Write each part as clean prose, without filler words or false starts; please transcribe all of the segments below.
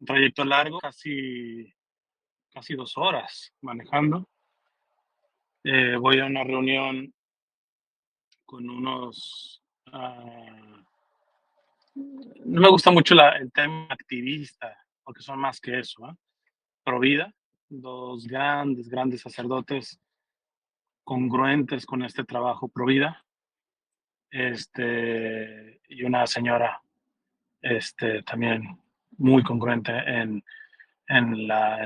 un trayecto largo, casi 2 horas manejando. Voy a una reunión con unos... no me gusta mucho el tema activista, porque son más que eso, ¿eh? Provida, dos grandes sacerdotes congruentes con este trabajo Provida, y una señora, también muy congruente en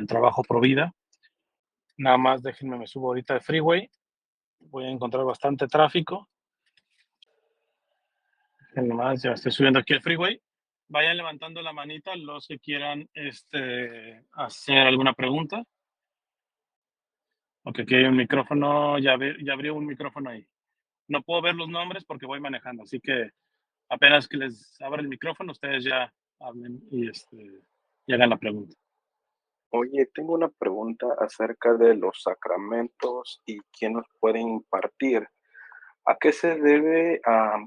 trabajo Provida. Nada más déjenme, me subo ahorita de freeway, voy a encontrar bastante tráfico. Déjenme más, ya estoy subiendo aquí el freeway. Vayan levantando la manita los que quieran hacer alguna pregunta. Ok, aquí hay un micrófono, ya abrió un micrófono ahí. No puedo ver los nombres porque voy manejando, así que apenas que les abra el micrófono, ustedes ya hablen y hagan la pregunta. Oye, tengo una pregunta acerca de los sacramentos y quién los puede impartir. ¿A qué se debe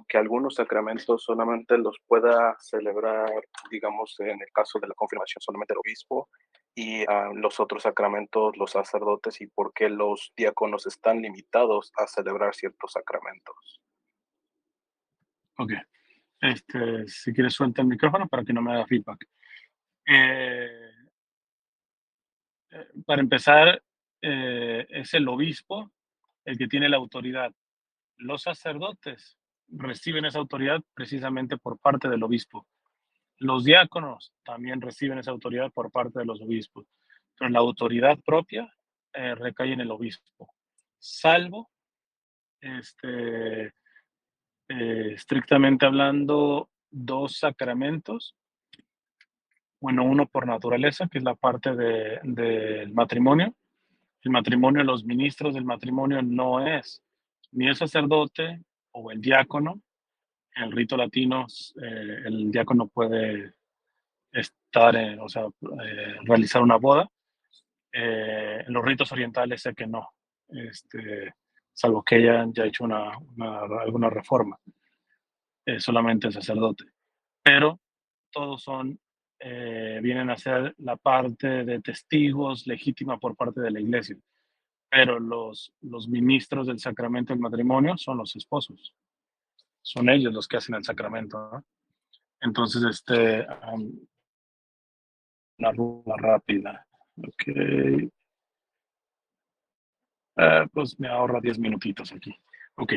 que algunos sacramentos solamente los pueda celebrar, digamos, en el caso de la confirmación, solamente el obispo y los otros sacramentos, los sacerdotes, y por qué los diáconos están limitados a celebrar ciertos sacramentos? Ok, si quieres suelta el micrófono para que no me haga feedback. Eh, para empezar, es el obispo el que tiene la autoridad. Los sacerdotes reciben esa autoridad precisamente por parte del obispo. Los diáconos también reciben esa autoridad por parte de los obispos, pero la autoridad propia recae en el obispo, salvo, este, estrictamente hablando, dos sacramentos. Bueno, uno por naturaleza, que es la parte del matrimonio. El matrimonio, los ministros del matrimonio no es ni el sacerdote o el diácono. En el rito latino, el diácono puede estar, realizar una boda. En los ritos orientales sé que no, salvo que hayan ya hecho alguna reforma, solamente el sacerdote. Pero todos vienen a ser la parte de testigos legítima por parte de la iglesia. Pero los ministros del sacramento del matrimonio son los esposos. Son ellos los que hacen el sacramento, ¿no? Entonces, una ruta rápida. Ok. Pues me ahorra 10 minutitos aquí. Ok.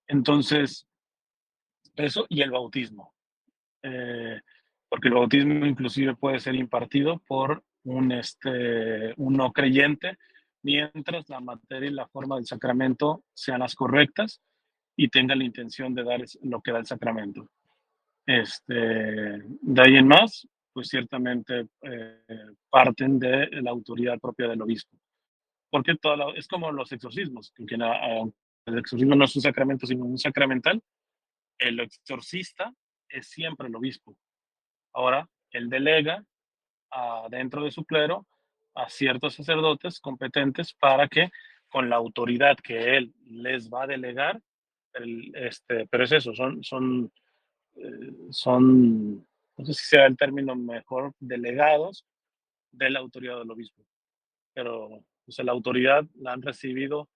Entonces, eso y el bautismo. Eh, porque el bautismo inclusive puede ser impartido por un no creyente, mientras la materia y la forma del sacramento sean las correctas y tenga la intención de dar lo que da el sacramento. De ahí en más, pues ciertamente parten de la autoridad propia del obispo. Porque es como los exorcismos, que el exorcismo no es un sacramento, sino un sacramental. El exorcista es siempre el obispo. Ahora, él delega dentro de su clero a ciertos sacerdotes competentes para que, con la autoridad que él les va a delegar, pero es eso, son, no sé si sea el término mejor, delegados de la autoridad del obispo. Pero, o sea, la autoridad la han recibido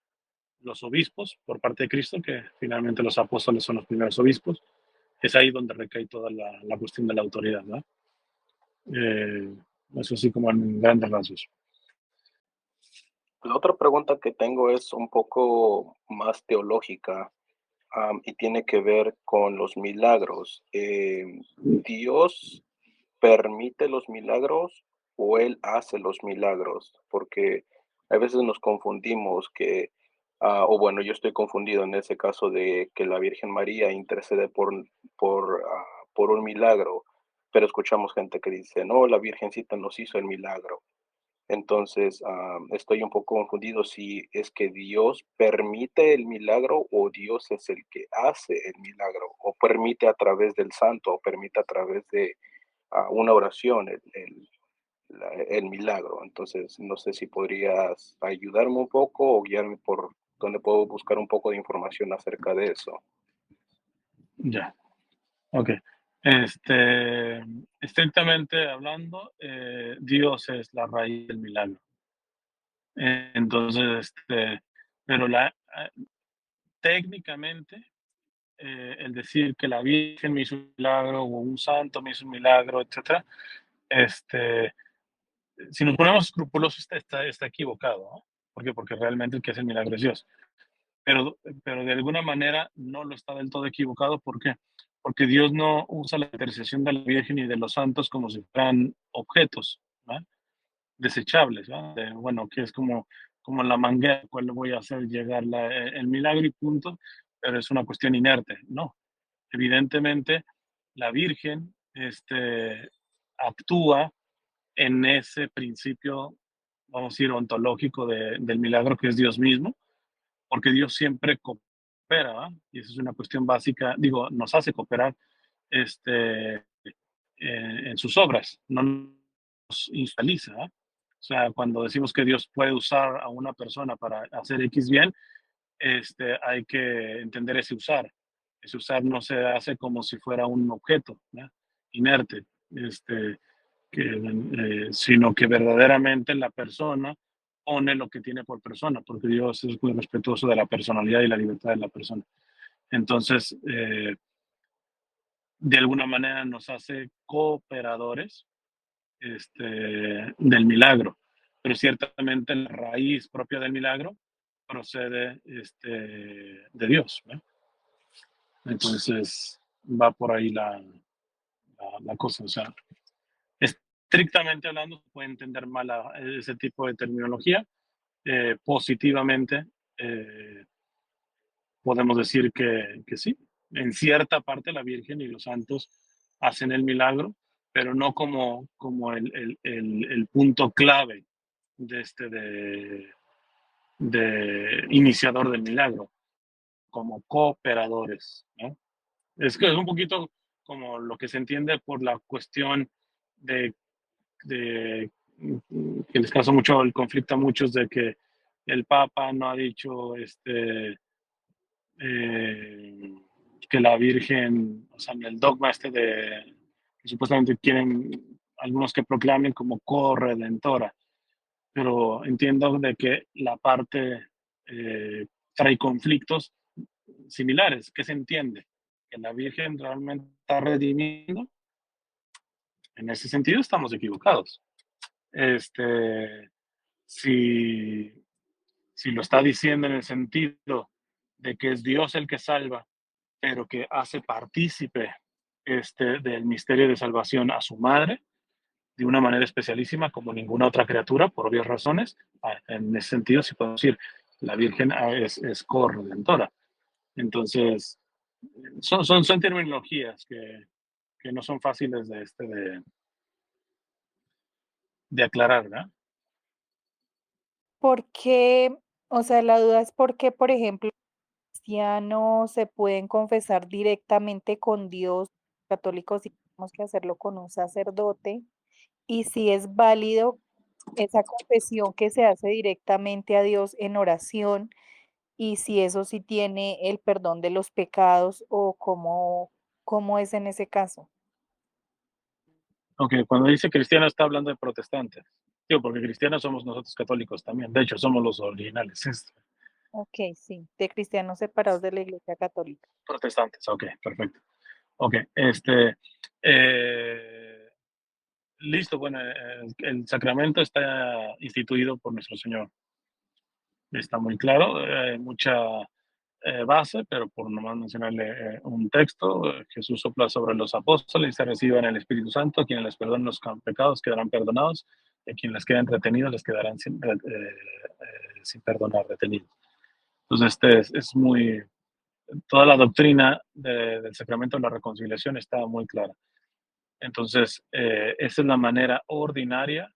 los obispos por parte de Cristo, que finalmente los apóstoles son los primeros obispos. Es ahí donde recae toda la cuestión de la autoridad, ¿no? Eso sí, como en grandes rasgos. La otra pregunta que tengo es un poco más teológica, y tiene que ver con los milagros. ¿Dios permite los milagros o Él hace los milagros? Porque a veces nos confundimos o bueno, yo estoy confundido en ese caso de que la Virgen María intercede por un milagro, pero escuchamos gente que dice, no, la Virgencita nos hizo el milagro. Entonces, estoy un poco confundido si es que Dios permite el milagro o Dios es el que hace el milagro, o permite a través del santo, o permite a través de una oración el milagro. Entonces, no sé si podrías ayudarme un poco o guiarme por donde puedo buscar un poco de información acerca de eso. Ya, ok. Este, estrictamente hablando, Dios es la raíz del milagro. Entonces, pero técnicamente, el decir que la Virgen me hizo un milagro o un santo me hizo un milagro, etcétera, este, si nos ponemos escrupulosos, está equivocado, ¿no? ¿Por qué? Porque realmente el que hace el milagro es Dios. Pero de alguna manera no lo está del todo equivocado. ¿Por qué? Porque Dios no usa la intercesión de la Virgen y de los santos como si fueran objetos, ¿no? Desechables, ¿no? Bueno, que es como la manguera, cual le voy a hacer llegar el milagro y punto, pero es una cuestión inerte. No, evidentemente la Virgen actúa en ese principio, vamos a decir, ontológico del milagro que es Dios mismo, porque Dios siempre coopera, ¿va? Y esa es una cuestión básica, digo, nos hace cooperar en sus obras, no nos infeliza, ¿va? O sea, cuando decimos que Dios puede usar a una persona para hacer X bien, hay que entender ese usar. Ese usar no se hace como si fuera un objeto, ¿no? Inerte, sino que verdaderamente la persona pone lo que tiene por persona, porque Dios es muy respetuoso de la personalidad y la libertad de la persona. Entonces, de alguna manera nos hace cooperadores del milagro, pero ciertamente la raíz propia del milagro procede de Dios, ¿no? Entonces, va por ahí la cosa. O sea, estrictamente hablando, se puede entender mal ese tipo de terminología. Positivamente, eh, podemos decir que sí. En cierta parte, la Virgen y los santos hacen el milagro, pero no como el punto clave de de iniciador del milagro, como cooperadores, ¿no? Es que es un poquito como lo que se entiende por la cuestión de, de que les causa mucho el conflicto a muchos de que el Papa no ha dicho eh, que la Virgen, o sea, en el dogma que supuestamente quieren algunos que proclamen como corredentora, pero entiendo de que la parte trae conflictos similares. ¿Qué se entiende? Que la Virgen realmente está redimiendo. En ese sentido estamos equivocados. Este, si, si lo está diciendo en el sentido de que es Dios el que salva, pero que hace partícipe del misterio de salvación a su madre de una manera especialísima como ninguna otra criatura, por obvias razones. En ese sentido, sí podemos decir, la Virgen es corredentora. Entonces, son terminologías que no son fáciles de aclarar, ¿verdad? ¿Por qué? O sea, la duda es por qué, por ejemplo, cristianos se pueden confesar directamente con Dios, católicos sí tenemos que hacerlo con un sacerdote, y si es válido esa confesión que se hace directamente a Dios en oración, y si eso sí tiene el perdón de los pecados o cómo es en ese caso. Aunque cuando dice cristiano está hablando de protestantes. Digo, porque cristianos somos nosotros católicos también. De hecho, somos los originales. Ok, sí, de cristianos separados de la Iglesia Católica. Protestantes, ok, perfecto. Ok, eh, listo, bueno, el sacramento está instituido por nuestro Señor. Está muy claro, mucha base, pero por nomás mencionarle un texto, Jesús sopla sobre los apóstoles y se reciban el Espíritu Santo, quienes les perdonen los pecados quedarán perdonados, y a quienes les queden retenidos les quedarán sin perdonar, retenidos. Entonces, es muy, toda la doctrina del sacramento de la reconciliación está muy clara. Entonces, esa es la manera ordinaria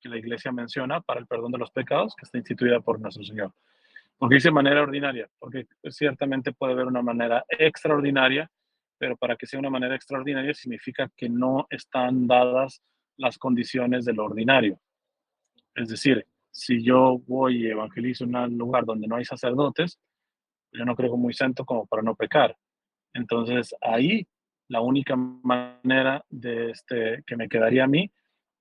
que la Iglesia menciona para el perdón de los pecados, que está instituida por nuestro Señor. ¿Por qué dice manera ordinaria? Porque ciertamente puede haber una manera extraordinaria, pero para que sea una manera extraordinaria significa que no están dadas las condiciones de lo ordinario. Es decir, si yo voy y evangelizo en un lugar donde no hay sacerdotes, yo no creo muy santo como para no pecar. Entonces ahí La única manera que me quedaría a mí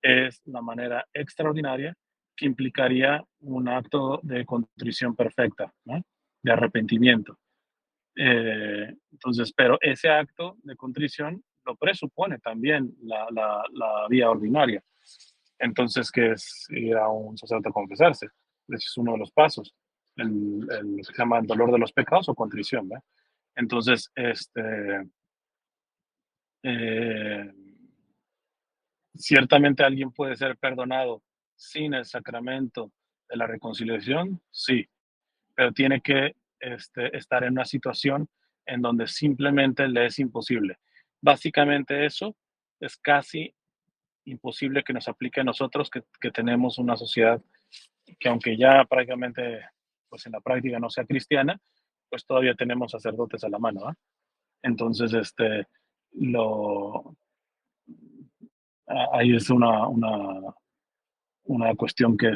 es la manera extraordinaria que implicaría un acto de contrición perfecta, ¿no? De arrepentimiento. Entonces, pero ese acto de contrición lo presupone también la vía ordinaria. Entonces, que es ir a un sacerdote a confesarse. Ese es uno de los pasos, lo que se llama el dolor de los pecados o contrición. ¿Ve? Entonces, eh, ciertamente alguien puede ser perdonado sin el sacramento de la reconciliación, sí, pero tiene que estar en una situación en donde simplemente le es imposible. Básicamente eso es casi imposible que nos aplique a nosotros que tenemos una sociedad que aunque ya prácticamente, pues en la práctica no sea cristiana, pues todavía tenemos sacerdotes a la mano. ¿Eh? Entonces, lo, ahí es una cuestión que,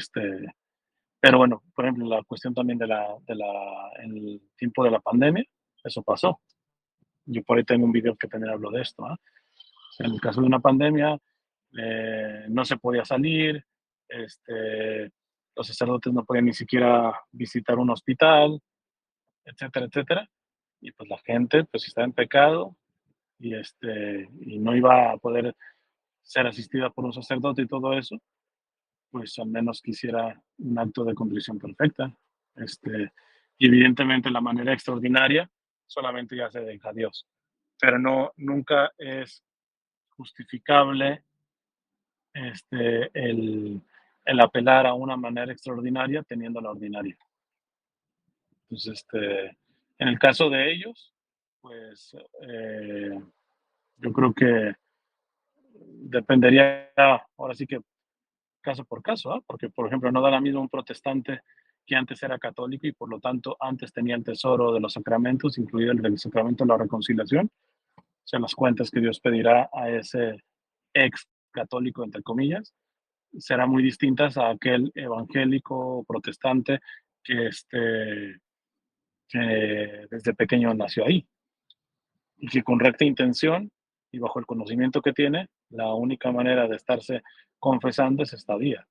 pero bueno, por ejemplo, la cuestión también en el tiempo de la pandemia, eso pasó. Yo por ahí tengo un video que también hablo de esto. ¿Eh? En el caso de una pandemia, no se podía salir, los sacerdotes no podían ni siquiera visitar un hospital, etcétera, etcétera. Y pues la gente, pues si estaba en pecado y no iba a poder ser asistida por un sacerdote y todo eso, pues al menos quisiera un acto de contrición perfecta. Y evidentemente la manera extraordinaria solamente ya se deja a Dios, pero no, nunca es justificable el apelar a una manera extraordinaria teniendo la ordinaria. Entonces, en el caso de ellos, pues yo creo que dependería, ahora sí que caso por caso, ¿eh? Porque, por ejemplo, no da la misma un protestante que antes era católico y por lo tanto antes tenía el tesoro de los sacramentos, incluido el del sacramento de la reconciliación, o sea, las cuentas que Dios pedirá a ese ex católico, entre comillas, serán muy distintas a aquel evangélico protestante que, que desde pequeño nació ahí y que con recta intención y bajo el conocimiento que tiene, la única manera de estarse confesando es esta vía.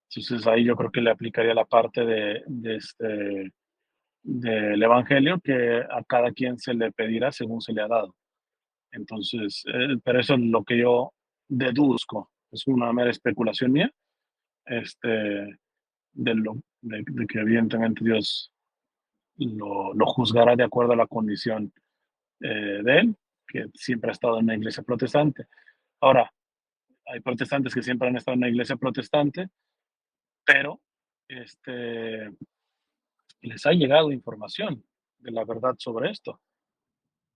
Entonces ahí yo creo que le aplicaría la parte del evangelio que a cada quien se le pedirá según se le ha dado. Entonces, pero eso es lo que yo deduzco, es una mera especulación mía, este, de que evidentemente Dios lo juzgará de acuerdo a la condición de él, que siempre ha estado en una iglesia protestante. Ahora, hay protestantes que siempre han estado en una iglesia protestante, pero les ha llegado información de la verdad sobre esto.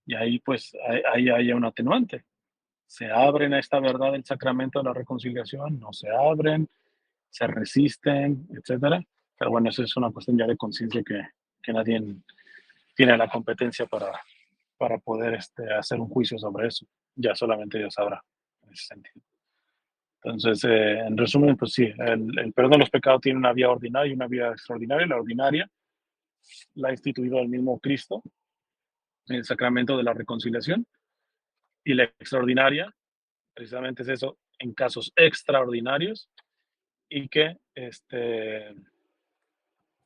Y ahí pues ahí hay un atenuante. Se abren a esta verdad del sacramento de la reconciliación, no se abren, se resisten, etcétera. Pero bueno, eso es una cuestión ya de conciencia que nadie tiene la competencia para poder hacer un juicio sobre eso. Ya solamente Dios sabrá en ese sentido. Entonces, en resumen, pues sí, el perdón de los pecados tiene una vía ordinaria y una vía extraordinaria. La ordinaria la ha instituido el mismo Cristo, el sacramento de la reconciliación, y la extraordinaria, precisamente es eso, en casos extraordinarios y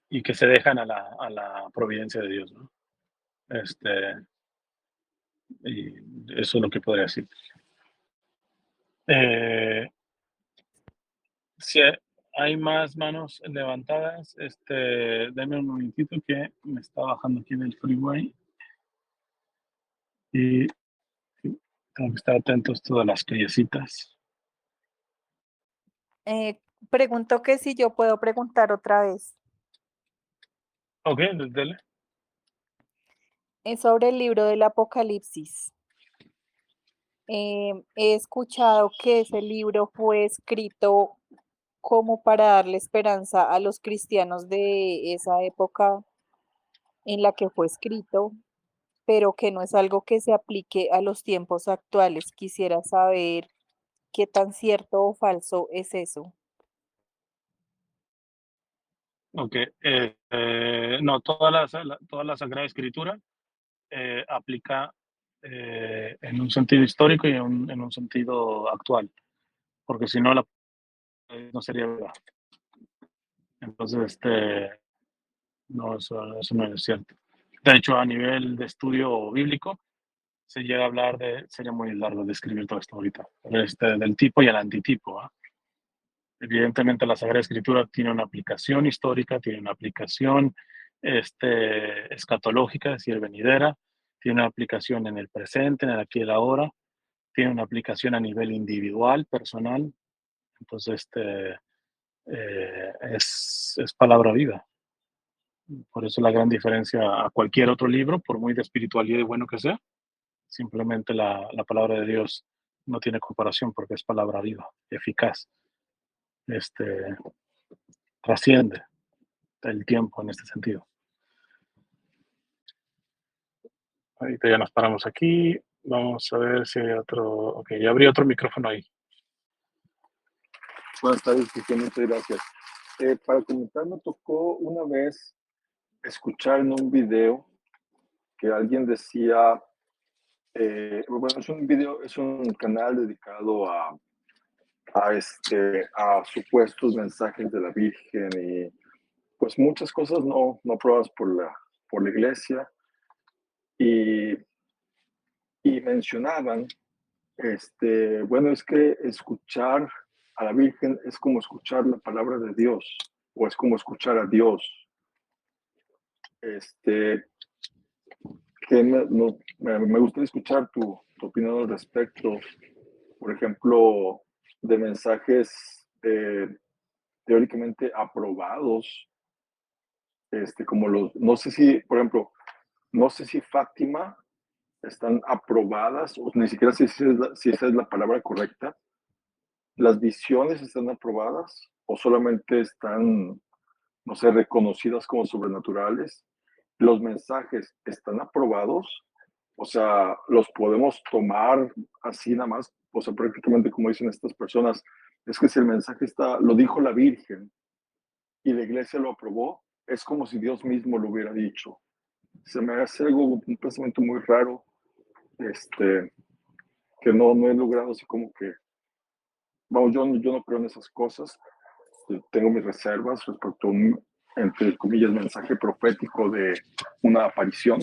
y que se dejan a la providencia de Dios, ¿no? Y eso es lo que podría decir. Si hay más manos levantadas, denme un momentito que me está bajando aquí en el freeway y tengo que estar atentos a todas las callecitas. Pregunto que si yo puedo preguntar otra vez. Ok, dele. Es sobre el libro del Apocalipsis. He escuchado que ese libro fue escrito como para darle esperanza a los cristianos de esa época en la que fue escrito, pero que no es algo que se aplique a los tiempos actuales. Quisiera saber qué tan cierto o falso es eso. Ok, no, toda la Sagrada Escritura aplica en un sentido histórico y en un sentido actual, porque si no, no sería verdad. Entonces, no, eso no es cierto. De hecho, a nivel de estudio bíblico, se llega a hablar sería muy largo describir todo esto ahorita, pero del tipo y el antitipo. ¿Ah? Evidentemente, la Sagrada Escritura tiene una aplicación histórica, tiene una aplicación escatológica, es decir, venidera, tiene una aplicación en el presente, en el aquí y el ahora, tiene una aplicación a nivel individual, personal. Entonces, es palabra viva. Por eso la gran diferencia a cualquier otro libro, por muy de espiritualidad y bueno que sea, simplemente la palabra de Dios no tiene comparación porque es palabra viva, eficaz, este, trasciende el tiempo en este sentido. Ahorita ya nos paramos aquí. Vamos a ver si hay otro. Ok, ya abrí otro micrófono ahí. Buenas tardes, Cristian, muchas gracias. Para comentar, me tocó una vez escuchar en un video que alguien decía, bueno, es un video, es un canal dedicado a supuestos mensajes de la Virgen y pues muchas cosas no aprobadas por la iglesia y, y mencionaban, bueno, es que escuchar a la Virgen es como escuchar la palabra de Dios o es como escuchar a Dios. Que me gustaría escuchar tu opinión al respecto, por ejemplo, de mensajes teóricamente aprobados, como no sé si, por ejemplo, no sé si Fátima están aprobadas, o ni siquiera sé si esa es la palabra correcta. ¿Las visiones están aprobadas o solamente están, no sé, reconocidas como sobrenaturales? ¿Los mensajes están aprobados? O sea, los podemos tomar así nada más, o sea, prácticamente como dicen estas personas, es que si el mensaje lo dijo la Virgen y la iglesia lo aprobó, es como si Dios mismo lo hubiera dicho. Se me hace un pensamiento muy raro, que no he logrado así como que, vamos, yo no creo en esas cosas, tengo mis reservas respecto a un, entre comillas, mensaje profético de una aparición,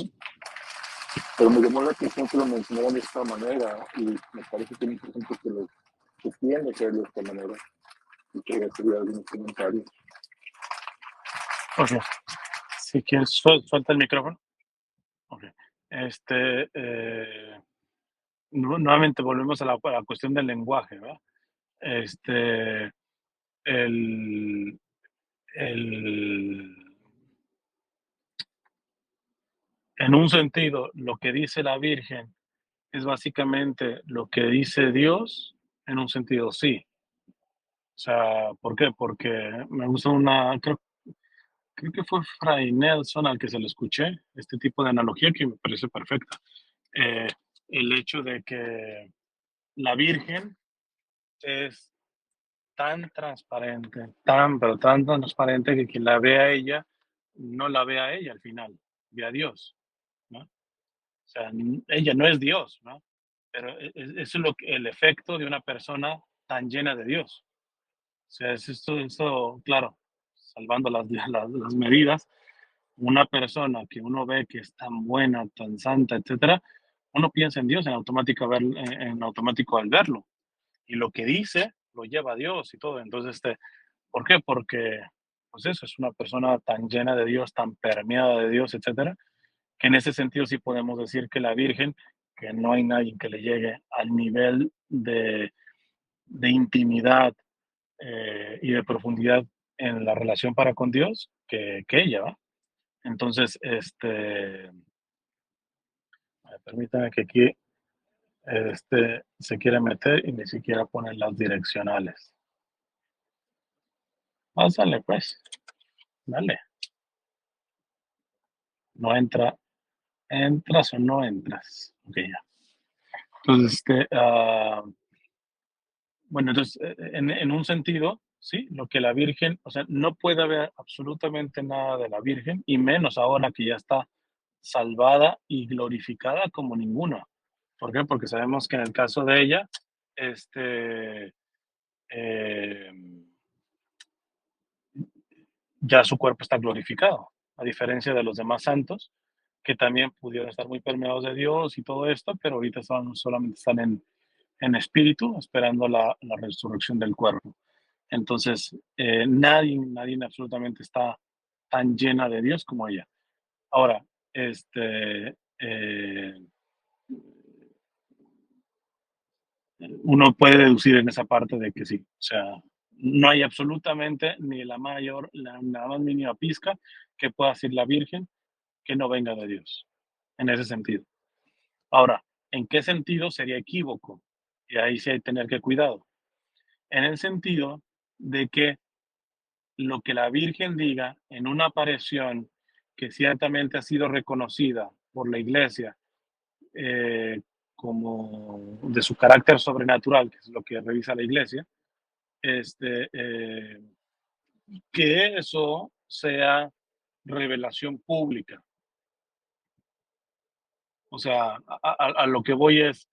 pero me llamó la atención que lo mencionaron de esta manera y me parece que hay mucha gente que tiende a hacerlo de esta manera y quería hacer algunos comentarios. Ok. Si quieres, suelta el micrófono. Ok. Nuevamente volvemos a la cuestión del lenguaje, ¿verdad? El, en un sentido, lo que dice la Virgen es básicamente lo que dice Dios, en un sentido sí. O sea, ¿por qué? Porque me gusta creo que fue Fray Nelson al que se lo escuché, este tipo de analogía que me parece perfecta. Eh, el hecho de que la Virgen es tan transparente, pero tan transparente que quien la ve a ella, no la ve a ella al final, ve a Dios, ¿no? O sea, ella no es Dios, ¿no? Pero eso es el efecto de una persona tan llena de Dios. O sea, es esto, claro, salvando las medidas, una persona que uno ve que es tan buena, tan santa, etcétera, uno piensa en Dios en automático al verlo. Y lo que dice lo lleva a Dios y todo. Entonces, ¿por qué? Porque, pues eso, es una persona tan llena de Dios, tan permeada de Dios, etcétera, que en ese sentido sí podemos decir que la Virgen, que no hay nadie que le llegue al nivel de intimidad y de profundidad en la relación para con Dios que ella, ¿va? Entonces, permítame que aquí se quiere meter y ni siquiera pone las direccionales. Pásale, pues, dale. No ¿entras o no entras? Ok, ya. Entonces, bueno, entonces, en un sentido, sí, lo que la Virgen, o sea, no puede haber absolutamente nada de la Virgen, y menos ahora que ya está salvada y glorificada como ninguna. ¿Por qué? Porque sabemos que en el caso de ella, ya su cuerpo está glorificado, a diferencia de los demás santos, que también pudieron estar muy permeados de Dios y todo esto, pero ahorita solamente están en espíritu, esperando la resurrección del cuerpo. Entonces, nadie absolutamente está tan llena de Dios como ella. Ahora, uno puede deducir en esa parte de que sí, o sea, no hay absolutamente ni la más mínima pizca que pueda decir la Virgen que no venga de Dios, en ese sentido. Ahora, ¿en qué sentido sería equívoco? Y ahí sí hay que tener que cuidado. En el sentido de que lo que la Virgen diga en una aparición que ciertamente ha sido reconocida por la Iglesia como de su carácter sobrenatural, que es lo que revisa la Iglesia, este, eh, que eso sea revelación pública. O sea, a lo que voy es,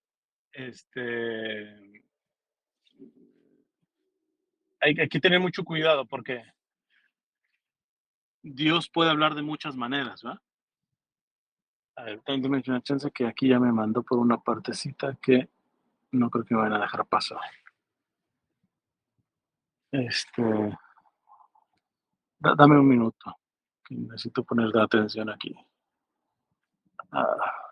hay que tener mucho cuidado porque Dios puede hablar de muchas maneras, ¿va? A ver, déjame una chance que aquí ya me mandó por una partecita que no creo que me van a dejar pasar. Dame un minuto, que necesito poner de atención aquí. Ah,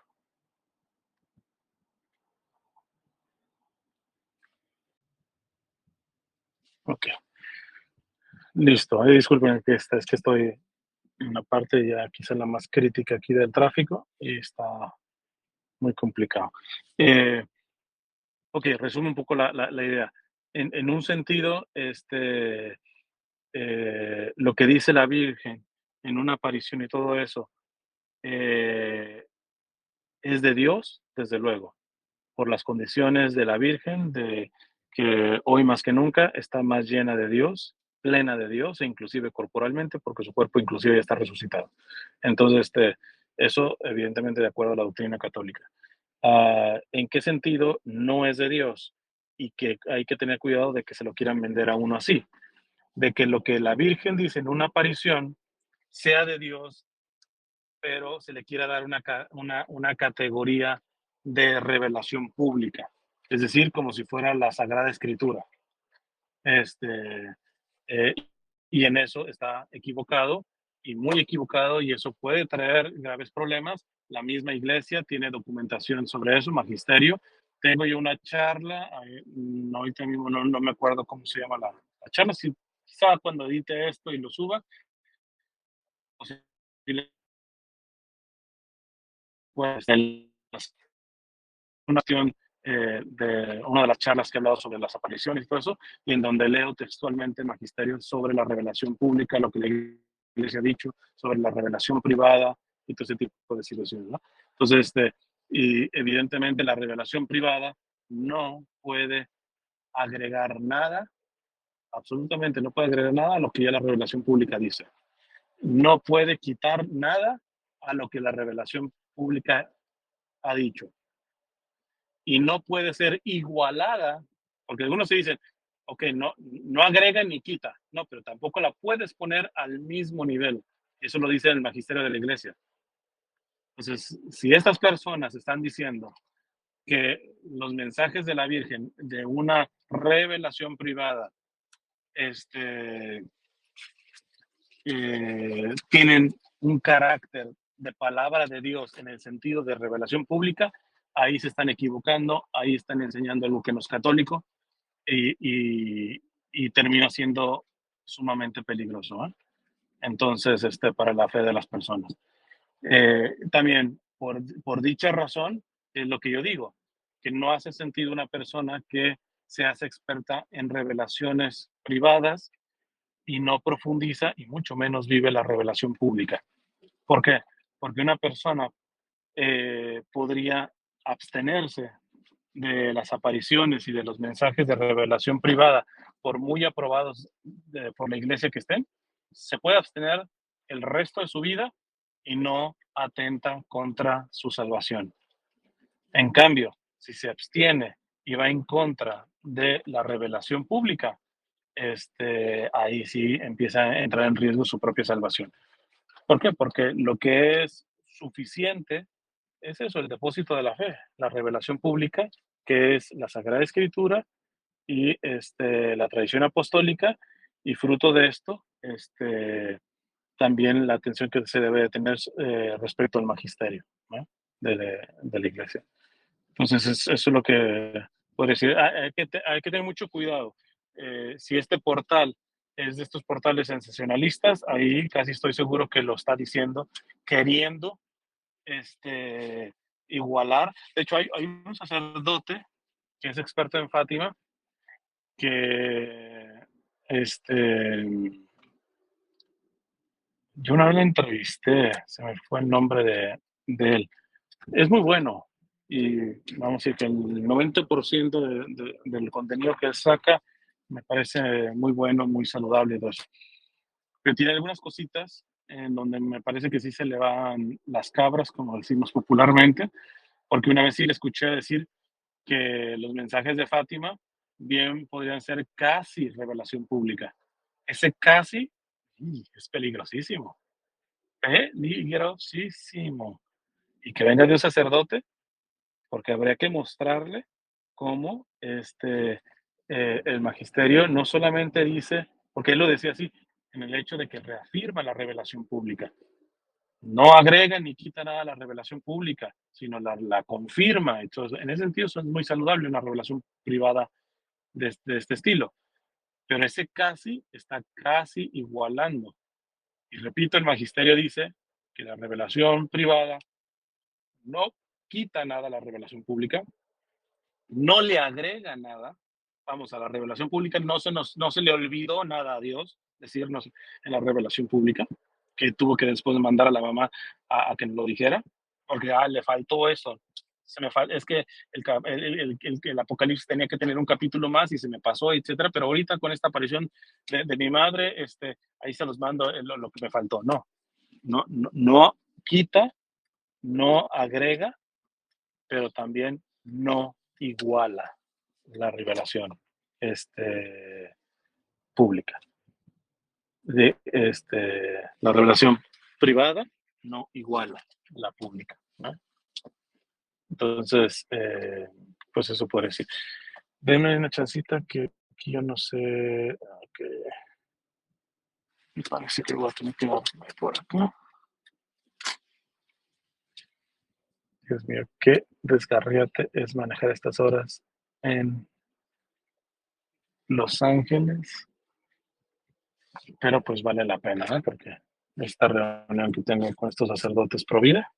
ok, listo. Disculpen que es que estoy en una parte ya quizá la más crítica aquí del tráfico y está muy complicado. Ok, resume un poco la idea. En un sentido, lo que dice la Virgen en una aparición y todo eso, eh, es de Dios, desde luego, por las condiciones de la Virgen, de que hoy más que nunca está más llena de Dios, plena de Dios, e inclusive corporalmente, porque su cuerpo inclusive ya está resucitado. Entonces, eso evidentemente de acuerdo a la doctrina católica. ¿En qué sentido no es de Dios? Y que hay que tener cuidado de que se lo quieran vender a uno así, de que lo que la Virgen dice en una aparición sea de Dios, pero se le quiera dar una categoría de revelación pública, es decir, como si fuera la Sagrada Escritura. Este, eh, y en eso está equivocado y muy equivocado y eso puede traer graves problemas. La misma iglesia tiene documentación sobre eso, magisterio. Tengo yo una charla, no, ahorita mismo no me acuerdo cómo se llama la charla, si quizá cuando edite esto y lo suba, o sea, pues, una acción de una de las charlas que he hablado sobre las apariciones y todo eso, y en donde leo textualmente el magisterio sobre la revelación pública, lo que la iglesia ha dicho sobre la revelación privada y todo ese tipo de situaciones, ¿no? Entonces, y evidentemente la revelación privada no puede agregar nada, absolutamente no puede agregar nada a lo que ya la revelación pública dice. No puede quitar nada a lo que la revelación pública ha dicho y no puede ser igualada, porque algunos se dicen, ok, no agrega ni quita, no, pero tampoco la puedes poner al mismo nivel. Eso lo dice el magisterio de la iglesia. Entonces, si estas personas están diciendo que los mensajes de la Virgen, de una revelación privada, tienen un carácter de palabra de Dios en el sentido de revelación pública, ahí se están equivocando, ahí están enseñando algo que no es católico y termina siendo sumamente peligroso, ¿eh? Entonces, para la fe de las personas. También, por dicha razón, es lo que yo digo, que no hace sentido una persona que se hace experta en revelaciones privadas y no profundiza y mucho menos vive la revelación pública. ¿Por qué? Porque una persona podría abstenerse de las apariciones y de los mensajes de revelación privada, por muy aprobados por la iglesia que estén, se puede abstener el resto de su vida y no atenta contra su salvación. En cambio, Si se abstiene y va en contra de la revelación pública, ahí sí empieza a entrar en riesgo su propia salvación. ¿Por qué? Porque lo que es suficiente es eso, el depósito de la fe, la revelación pública, que es la Sagrada Escritura y la tradición apostólica, y fruto de esto, también la atención que se debe de tener respecto al magisterio, ¿no? de la iglesia. Entonces, eso es lo que puedo decir. Hay que tener mucho cuidado. Si este portal es de estos portales sensacionalistas, ahí casi estoy seguro que lo está diciendo queriendo igualar. De hecho, hay un sacerdote que es experto en Fátima que yo una vez lo entrevisté, se me fue el nombre de él. Es muy bueno y vamos a decir que el 90% del contenido que él saca me parece muy bueno, muy saludable y todo eso. Pero tiene algunas cositas en donde me parece que sí se le van las cabras, como decimos popularmente, porque una vez sí le escuché decir que los mensajes de Fátima bien podrían ser casi revelación pública. Ese casi es peligrosísimo, peligrosísimo. Y que venga de un sacerdote, porque habría que mostrarle cómo el magisterio no solamente dice, porque él lo decía así, en el hecho de que reafirma la revelación pública. No agrega ni quita nada a la revelación pública, sino la confirma. Entonces, en ese sentido, es muy saludable una revelación privada de este estilo. Pero ese casi está casi igualando. Y repito, el magisterio dice que la revelación privada no quita nada a la revelación pública, no le agrega nada. Vamos, a la revelación pública no se le olvidó nada a Dios decirnos en la revelación pública, que tuvo que después mandar a la mamá a que nos lo dijera, porque le faltó eso. Es que el Apocalipsis tenía que tener un capítulo más y se me pasó, etcétera, pero ahorita con esta aparición de mi madre, ahí se los mando lo que me faltó. No quita, no agrega, pero también no iguala la revelación pública. La revelación privada no iguala la pública, ¿no? Entonces, pues eso puede decir. Denme una chancita que aquí yo no sé. Okay. Me parece que voy a tener que darme por acá. Dios mío, qué desgarriate es manejar estas horas en Los Ángeles. Pero pues vale la pena, ¿eh? Porque esta reunión que tengo con estos sacerdotes pro vida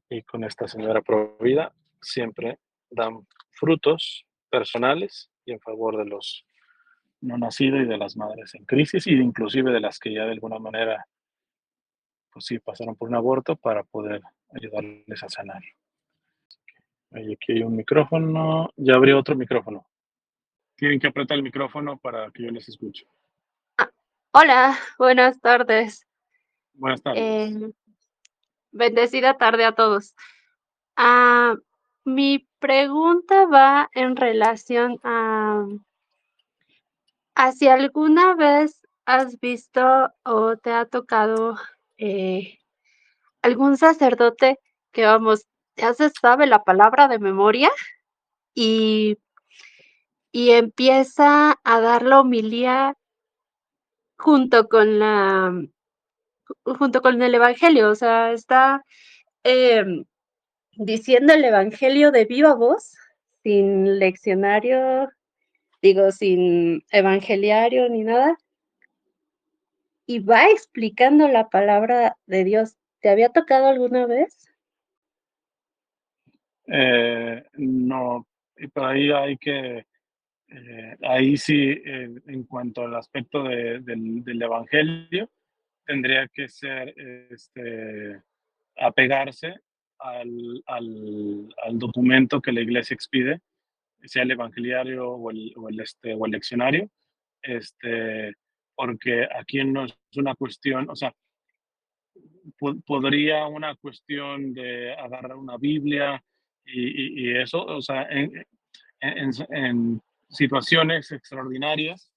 y con esta señora pro vida siempre dan frutos personales y en favor de los no nacidos y de las madres en crisis y inclusive de las que ya de alguna manera pues sí pasaron por un aborto para poder ayudarles a sanar. Ahí aquí hay un micrófono, ya abrió otro micrófono. Tienen que apretar el micrófono para que yo les escuche. Hola, buenas tardes. Buenas tardes. Bendecida tarde a todos. Mi pregunta va en relación a si alguna vez has visto o te ha tocado algún sacerdote que, vamos, ya se sabe la palabra de memoria y empieza a dar la homilía junto con el evangelio, o sea, está diciendo el evangelio de viva voz, sin leccionario, sin evangeliario ni nada, y va explicando la palabra de Dios. ¿Te había tocado alguna vez? No, y por ahí hay que, ahí sí, en cuanto al aspecto del evangelio, tendría que ser apegarse al documento que la iglesia expide, sea el evangeliario o el leccionario, porque aquí no es una cuestión, o sea, podría una cuestión de agarrar una Biblia Y eso, o sea, en situaciones extraordinarias,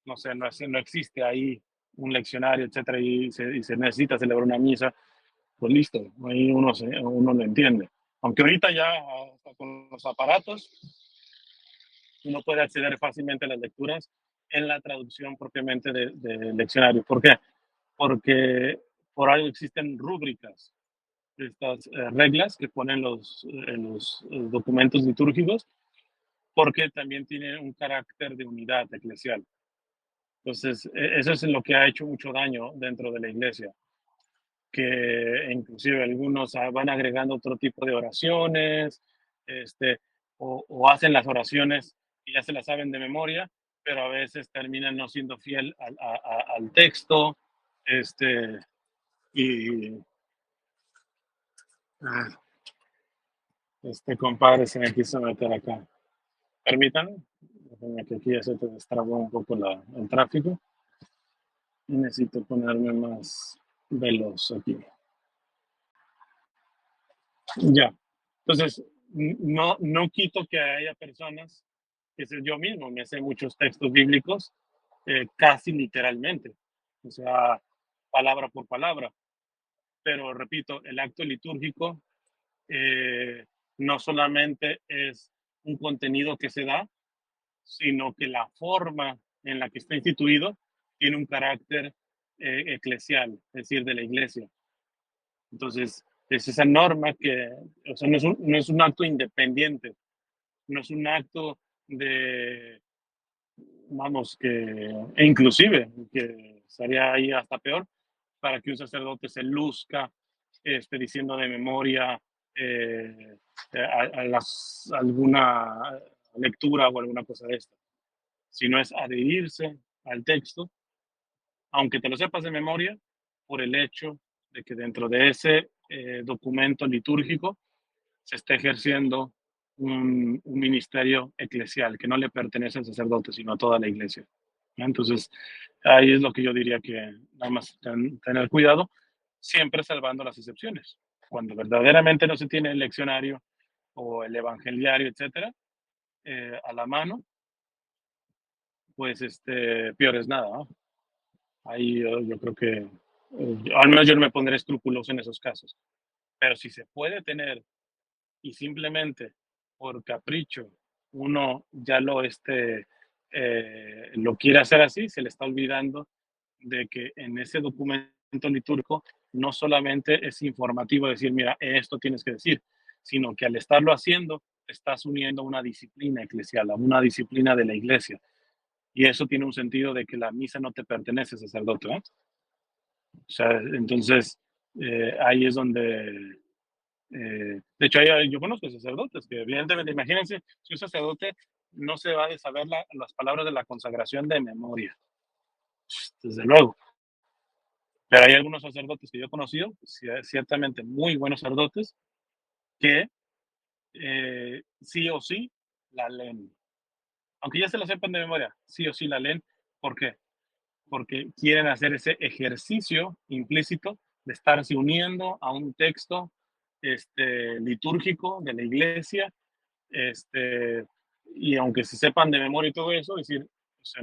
no sé, no existe ahí un leccionario, etcétera, y se necesita celebrar una misa, pues listo, ahí uno lo entiende. Aunque ahorita ya hasta con los aparatos uno puede acceder fácilmente a las lecturas en la traducción propiamente del leccionario. ¿Por qué? Porque por algo existen rúbricas, estas reglas que ponen en los documentos litúrgicos, porque también tiene un carácter de unidad eclesial. Entonces, eso es lo que ha hecho mucho daño dentro de la iglesia, que inclusive algunos van agregando otro tipo de oraciones, este, o hacen las oraciones y ya se las saben de memoria, pero a veces terminan no siendo fiel al texto, y ah, este compadre se me quiso meter acá. Permítanme, déjenme que aquí ya se te destrabó un poco el tráfico y necesito ponerme más veloz aquí. Ya. Entonces, no quito que haya personas, que sé yo mismo, me sé muchos textos bíblicos casi literalmente, o sea, palabra por palabra. Pero repito, el acto litúrgico no solamente es un contenido que se da, sino que la forma en la que está instituido tiene un carácter eclesial, es decir, de la iglesia. Entonces, es esa norma que, o sea, no es un acto independiente, no es un acto de, vamos, e inclusive, que estaría ahí hasta peor, para que un sacerdote se luzca diciendo de memoria alguna lectura o alguna cosa de esta, sino es adherirse al texto, aunque te lo sepas de memoria, por el hecho de que dentro de ese documento litúrgico se está ejerciendo un ministerio eclesial que no le pertenece al sacerdote, sino a toda la iglesia. Entonces, ahí es lo que yo diría que nada más tener cuidado, siempre salvando las excepciones. Cuando verdaderamente no se tiene el leccionario o el evangeliario, etcétera, a la mano, pues peor es nada, ¿no? Ahí yo creo que, al menos yo no me pondré escrupuloso en esos casos. Pero si se puede tener y simplemente por capricho uno ya lo quiere hacer así, se le está olvidando de que en ese documento litúrgico no solamente es informativo decir, mira, esto tienes que decir, sino que al estarlo haciendo, estás uniendo a una disciplina eclesial, a una disciplina de la iglesia. Y eso tiene un sentido de que la misa no te pertenece, sacerdote, ¿eh? O sea, entonces, ahí es donde de hecho, yo conozco sacerdotes que, evidentemente, imagínense, si un sacerdote no se va a saber las palabras de la consagración de memoria, desde luego. Pero hay algunos sacerdotes que yo he conocido, ciertamente muy buenos sacerdotes, que sí o sí la leen. Aunque ya se la sepan de memoria, sí o sí la leen. ¿Por qué? Porque quieren hacer ese ejercicio implícito de estarse uniendo a un texto litúrgico de la iglesia, este, y aunque se sepan de memoria y todo eso, decir, o sea,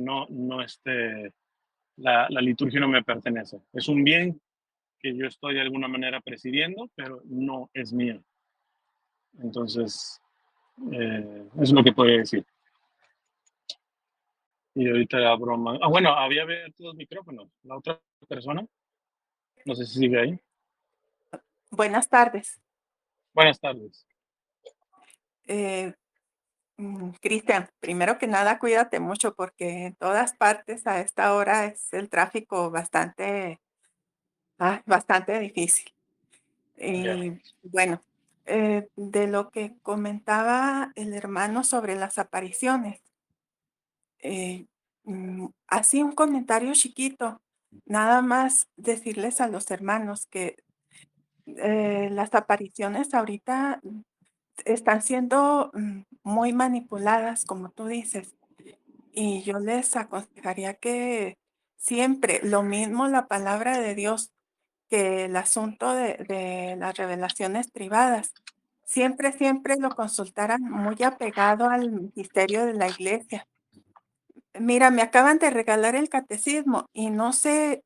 la liturgia no me pertenece. Es un bien que yo estoy de alguna manera presidiendo, pero no es mío. Entonces, es lo que podría decir. Y ahorita la broma. Ah, bueno, había abierto los micrófonos. La otra persona, no sé si sigue ahí. Buenas tardes. Buenas tardes. Cristian, primero que nada, cuídate mucho porque en todas partes a esta hora es el tráfico bastante difícil. Ya. Y bueno, de lo que comentaba el hermano sobre las apariciones, así un comentario chiquito, nada más decirles a los hermanos que las apariciones ahorita están siendo muy manipuladas, como tú dices, y yo les aconsejaría que siempre lo mismo la palabra de Dios que el asunto de las revelaciones privadas, siempre, siempre lo consultaran muy apegado al misterio de la iglesia. Mira, me acaban de regalar el catecismo y no sé,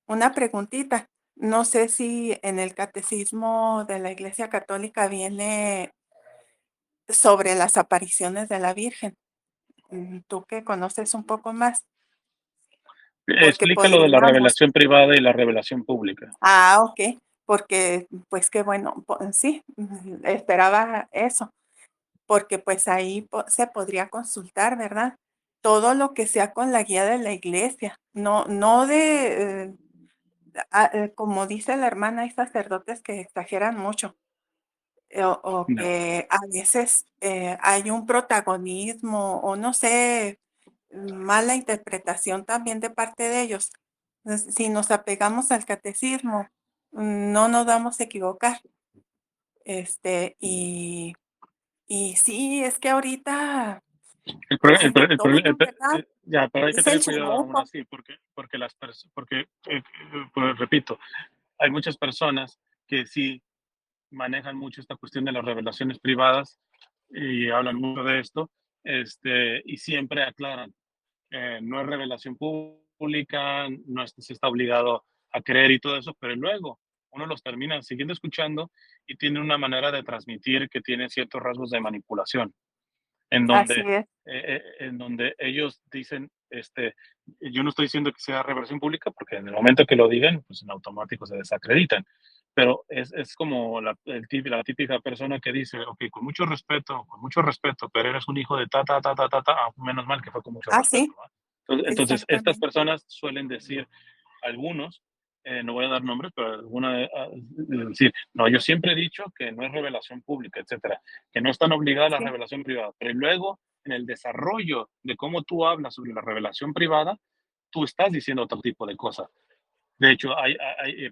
una preguntita, no sé si en el catecismo de la Iglesia Católica viene sobre las apariciones de la Virgen. Tú que conoces un poco más, porque Explica lo de la podríamos. revelación privada y la revelación pública. Ok, porque pues qué bueno, sí, esperaba eso, porque pues ahí se podría consultar, ¿verdad? Todo lo que sea con la guía de la iglesia, no de, como dice la hermana, hay sacerdotes que exageran mucho, o No, que a veces hay un protagonismo, o no sé, mala interpretación también de parte de ellos. Entonces, si nos apegamos al catecismo, no nos vamos a equivocar. Y, y sí, es que ahorita, el, pro- pues el, de pro- el pro- todo, ¿verdad? ya, pero hay que Es el tener cuidado aún chamuco. así, pues, repito, hay muchas personas que sí manejan mucho esta cuestión de las revelaciones privadas y hablan mucho de esto, y siempre aclaran, no es revelación pública, no se está obligado a creer y todo eso, pero luego uno los termina siguiendo escuchando y tiene una manera de transmitir que tiene ciertos rasgos de manipulación Así es. en donde ellos dicen, yo no estoy diciendo que sea revelación pública, porque en el momento que lo digan, pues en automático se desacreditan, pero es como la típica persona que dice, ok, con mucho respeto, pero eres un hijo de menos mal que fue con mucho respeto, Sí, ¿va? Entonces, estas exactamente. personas suelen decir, algunos, no voy a dar nombres, pero alguna decir, no, yo siempre he dicho que no es revelación pública, etcétera, que no están obligadas a la Sí, revelación privada, pero luego en el desarrollo de cómo tú hablas sobre la revelación privada, tú estás diciendo otro tipo de cosas. De hecho,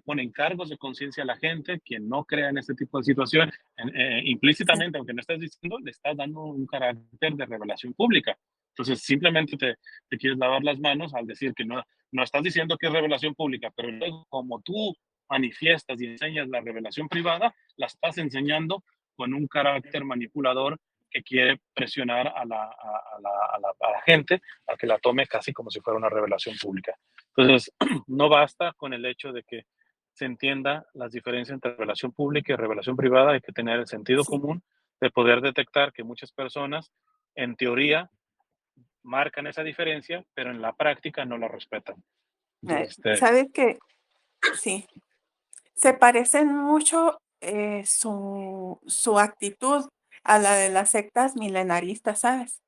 ponen cargos de conciencia a la gente quien no crea en este tipo de situación. sí. Implícitamente, aunque no estás diciendo, le estás dando un carácter de revelación pública. Entonces, simplemente te quieres lavar las manos al decir que no estás diciendo que es revelación pública, pero luego, como tú manifiestas y enseñas la revelación privada, la estás enseñando con un carácter manipulador que quiere presionar a la gente a que la tome casi como si fuera una revelación pública. Entonces, no basta con el hecho de que se entienda las diferencias entre revelación pública y revelación privada, hay que tener el sentido Sí. común de poder detectar que muchas personas, en teoría, marcan esa diferencia, pero en la práctica no la respetan. ¿Sabes qué? Sí, se parecen mucho su actitud a la de las sectas milenaristas, ¿sabes?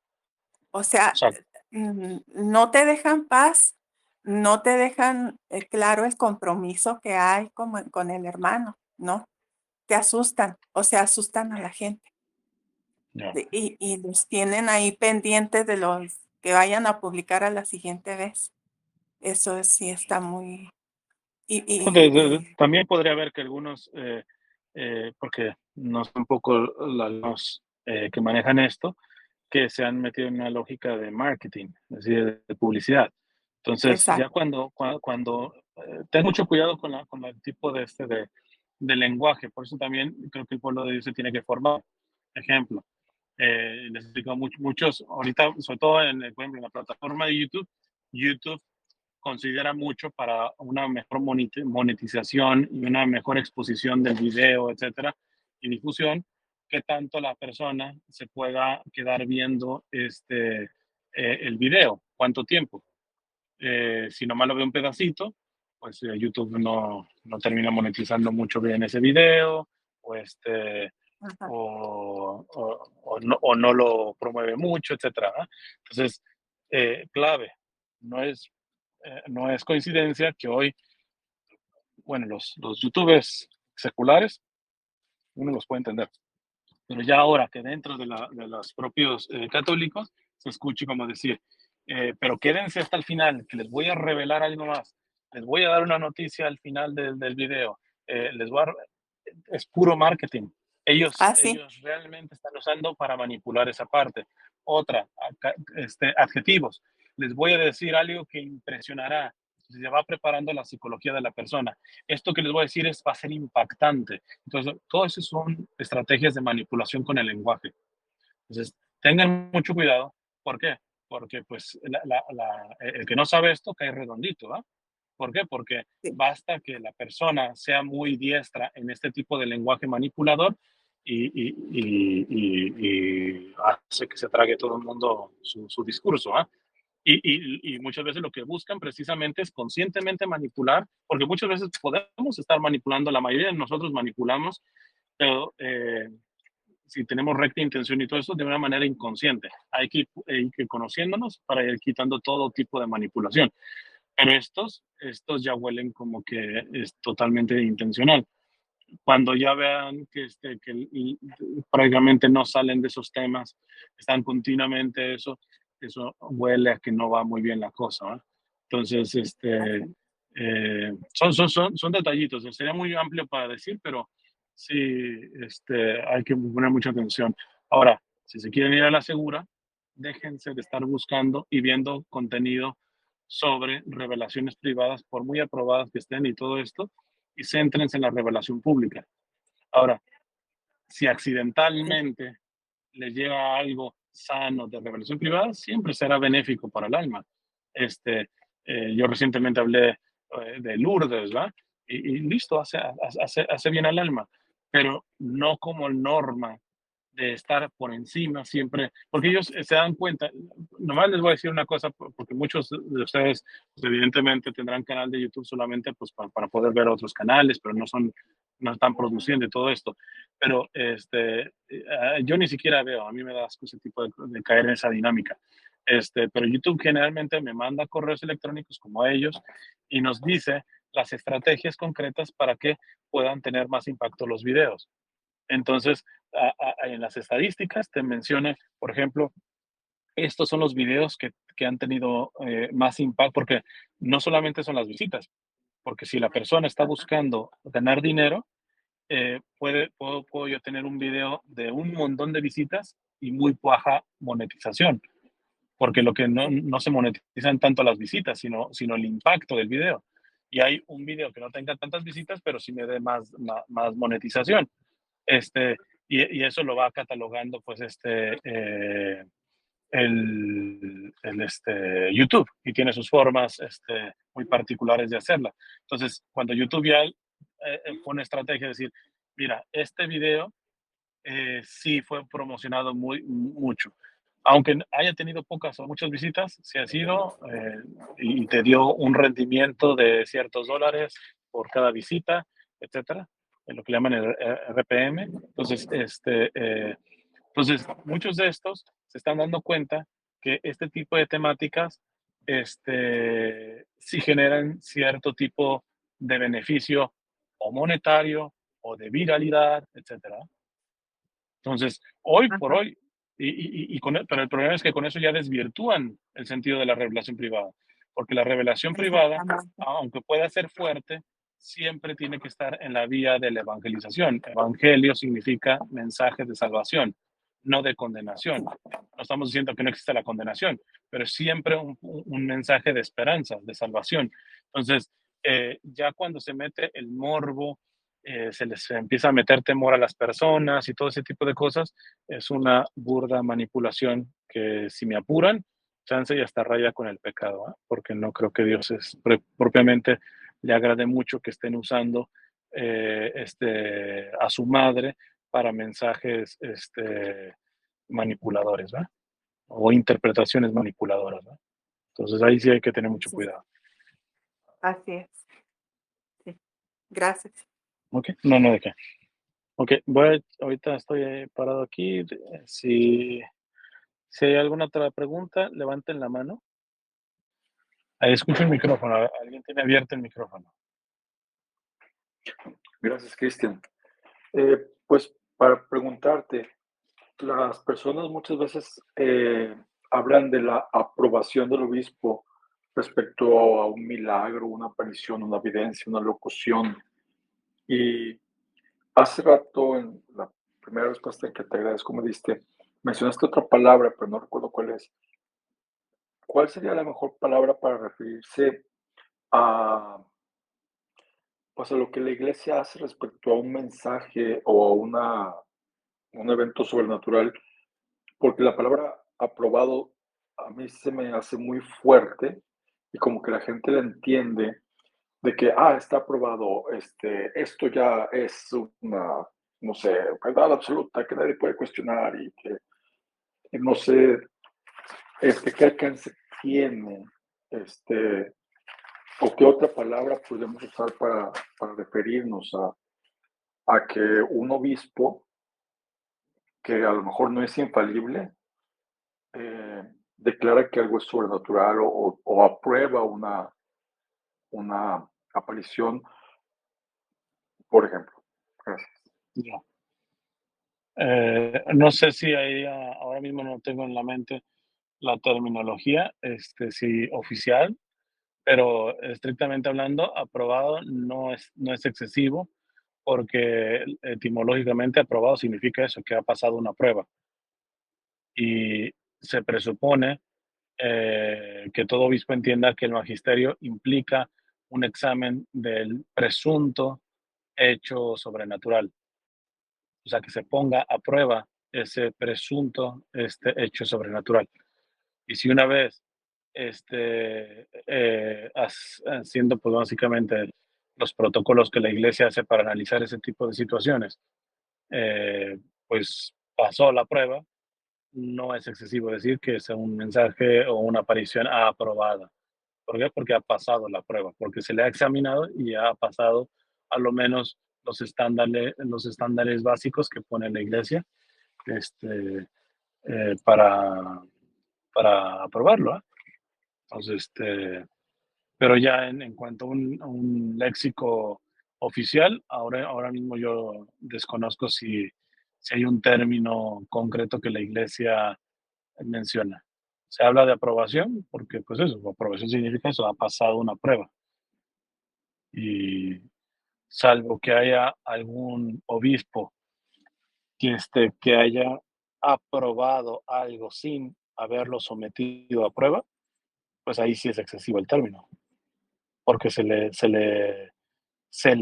O sea, Exacto. no te dejan paz, no te dejan claro el compromiso que hay con el hermano, ¿no? Te asustan, o sea, asustan a la gente No. y los tienen ahí pendientes de los que vayan a publicar a la siguiente vez. Eso sí está muy. Y, y, y También podría haber que algunos, porque no son un poco los que manejan esto, que se han metido en una lógica de marketing, es decir, de publicidad. Entonces, ya exacto, cuando ten mucho cuidado con el tipo de lenguaje, por eso también creo que el pueblo de Dios se tiene que formar. Ejemplo, les explico muchos, ahorita, sobre todo por ejemplo, en la plataforma de YouTube, YouTube considera mucho para una mejor monetización y una mejor exposición del video, etcétera, y difusión, que tanto la persona se pueda quedar viendo el video, cuánto tiempo. Si nomás lo ve un pedacito, pues YouTube no termina monetizando mucho bien ese video, o, ajá, o no lo promueve mucho, etcétera, ¿no? Entonces, clave, no es, no es coincidencia que hoy, bueno, los youtubers seculares, uno los puede entender, pero ya ahora que dentro de los propios católicos se escuche como decir, pero quédense hasta el final, que les voy a revelar algo más, les voy a dar una noticia al final del video, es puro marketing. sí, Ellos realmente están usando para manipular esa parte. Otra, adjetivos. Les voy a decir algo que impresionará. Entonces ya va preparando la psicología de la persona. Esto que les voy a decir va a ser impactante. Entonces, todo eso son estrategias de manipulación con el lenguaje. Entonces, tengan mucho cuidado. ¿Por qué? Porque pues el que no sabe esto cae redondito, ¿va? ¿Por qué? Porque Sí. basta que la persona sea muy diestra en este tipo de lenguaje manipulador y hace que se trague todo el mundo su discurso, ¿ah? Y muchas veces lo que buscan precisamente es conscientemente manipular, porque muchas veces podemos estar manipulando, la mayoría de nosotros manipulamos, pero si tenemos recta intención y todo eso de una manera inconsciente. Hay que ir conociéndonos para ir quitando todo tipo de manipulación. Pero estos ya huelen como que es totalmente intencional. Cuando ya vean que prácticamente no salen de esos temas, están continuamente eso huele a que no va muy bien la cosa, ¿no? Entonces, son detallitos. Sería muy amplio para decir, pero sí, hay que poner mucha atención. Ahora, si se quieren ir a la segura, déjense de estar buscando y viendo contenido sobre revelaciones privadas, por muy aprobadas que estén y todo esto, y céntrense en la revelación pública. Ahora, si accidentalmente les llega algo sano de revelación privada, siempre será benéfico para el alma. Yo recientemente hablé de Lourdes, ¿va? Y listo, hace bien al alma, pero no como norma de estar por encima siempre, porque ellos se dan cuenta, nomás les voy a decir una cosa, porque muchos de ustedes pues, evidentemente tendrán canal de YouTube solamente pues, para poder ver otros canales, pero no están produciendo y todo esto. Pero yo ni siquiera veo, a mí me da asco ese tipo de caer en esa dinámica. Pero YouTube generalmente me manda correos electrónicos como ellos y nos dice las estrategias concretas para que puedan tener más impacto los videos. Entonces, en las estadísticas te menciona, por ejemplo, estos son los videos que han tenido más impacto, porque no solamente son las visitas, porque si la persona está buscando ganar dinero, puedo yo tener un video de un montón de visitas y muy baja monetización, porque lo que no se monetizan tanto las visitas, sino el impacto del video. Y hay un video que no tenga tantas visitas, pero sí me dé más monetización. Este, y eso lo va catalogando pues YouTube y tiene sus formas muy particulares de hacerla. Entonces, cuando YouTube ya pone estrategia de decir, mira, este video sí fue promocionado mucho. Aunque haya tenido pocas o muchas visitas, se ha sido y te dio un rendimiento de ciertos dólares por cada visita, etcétera, en lo que llaman el RPM. Entonces, muchos de estos se están dando cuenta que este tipo de temáticas sí generan cierto tipo de beneficio o monetario o de viralidad, etcétera. Entonces, hoy por Ajá, hoy, pero el problema es que con eso ya desvirtúan el sentido de la revelación privada, porque la revelación privada, exactamente. aunque pueda ser fuerte, siempre tiene que estar en la vía de la evangelización. Evangelio significa mensaje de salvación, no de condenación. No estamos diciendo que no exista la condenación, pero siempre un mensaje de esperanza, de salvación. Entonces, ya cuando se mete el morbo, se les empieza a meter temor a las personas y todo ese tipo de cosas, es una burda manipulación que si me apuran, chance y hasta raya con el pecado, ¿eh? Porque no creo que Dios propiamente le agrade mucho que estén usando a su madre para mensajes manipuladores, ¿verdad? O interpretaciones manipuladoras, ¿verdad? Entonces ahí sí hay que tener mucho Sí, cuidado. así es. Sí. Gracias. ¿Ok? No de qué. Ok, ahorita estoy parado aquí. Si hay alguna otra pregunta, levanten la mano. Ahí escucho el micrófono. Alguien tiene abierto el micrófono. Gracias, Cristian. Pues para preguntarte, las personas muchas veces hablan de la aprobación del obispo respecto a un milagro, una aparición, una evidencia, una locución. Y hace rato, en la primera respuesta que te agradezco, me diste, mencionaste otra palabra, pero no recuerdo cuál es. ¿Cuál sería la mejor palabra para referirse pues a lo que la iglesia hace respecto a un mensaje o a un evento sobrenatural, porque la palabra aprobado a mí se me hace muy fuerte y como que la gente la entiende de que, está aprobado, esto ya es una, no sé, verdad absoluta que nadie puede cuestionar y que no sé, qué alcance tiene, o qué otra palabra podemos usar para referirnos a que un obispo, que a lo mejor no es infalible, declara que algo es sobrenatural o aprueba una aparición, por ejemplo. Gracias. Ya. No sé si ahí ahora mismo no tengo en la mente la terminología, sí, oficial, pero estrictamente hablando, aprobado no es excesivo, porque etimológicamente aprobado significa eso, que ha pasado una prueba. Y se presupone que todo obispo entienda que el magisterio implica un examen del presunto hecho sobrenatural, o sea, que se ponga a prueba ese presunto hecho sobrenatural. Y si una vez, haciendo pues básicamente los protocolos que la iglesia hace para analizar ese tipo de situaciones, pues pasó la prueba, no es excesivo decir que es un mensaje o una aparición aprobada. ¿Por qué? Porque ha pasado la prueba, porque se le ha examinado y ha pasado a lo menos los estándares básicos que pone la iglesia este, para, aprobarlo. ¿Eh? Entonces, pero ya en cuanto a un léxico oficial, ahora mismo yo desconozco si hay un término concreto que la iglesia menciona. Se habla de aprobación porque, pues eso, aprobación significa eso, ha pasado una prueba. Y salvo que haya algún obispo que haya aprobado algo sin haberlo sometido a prueba, pues ahí sí es excesivo el término, porque se le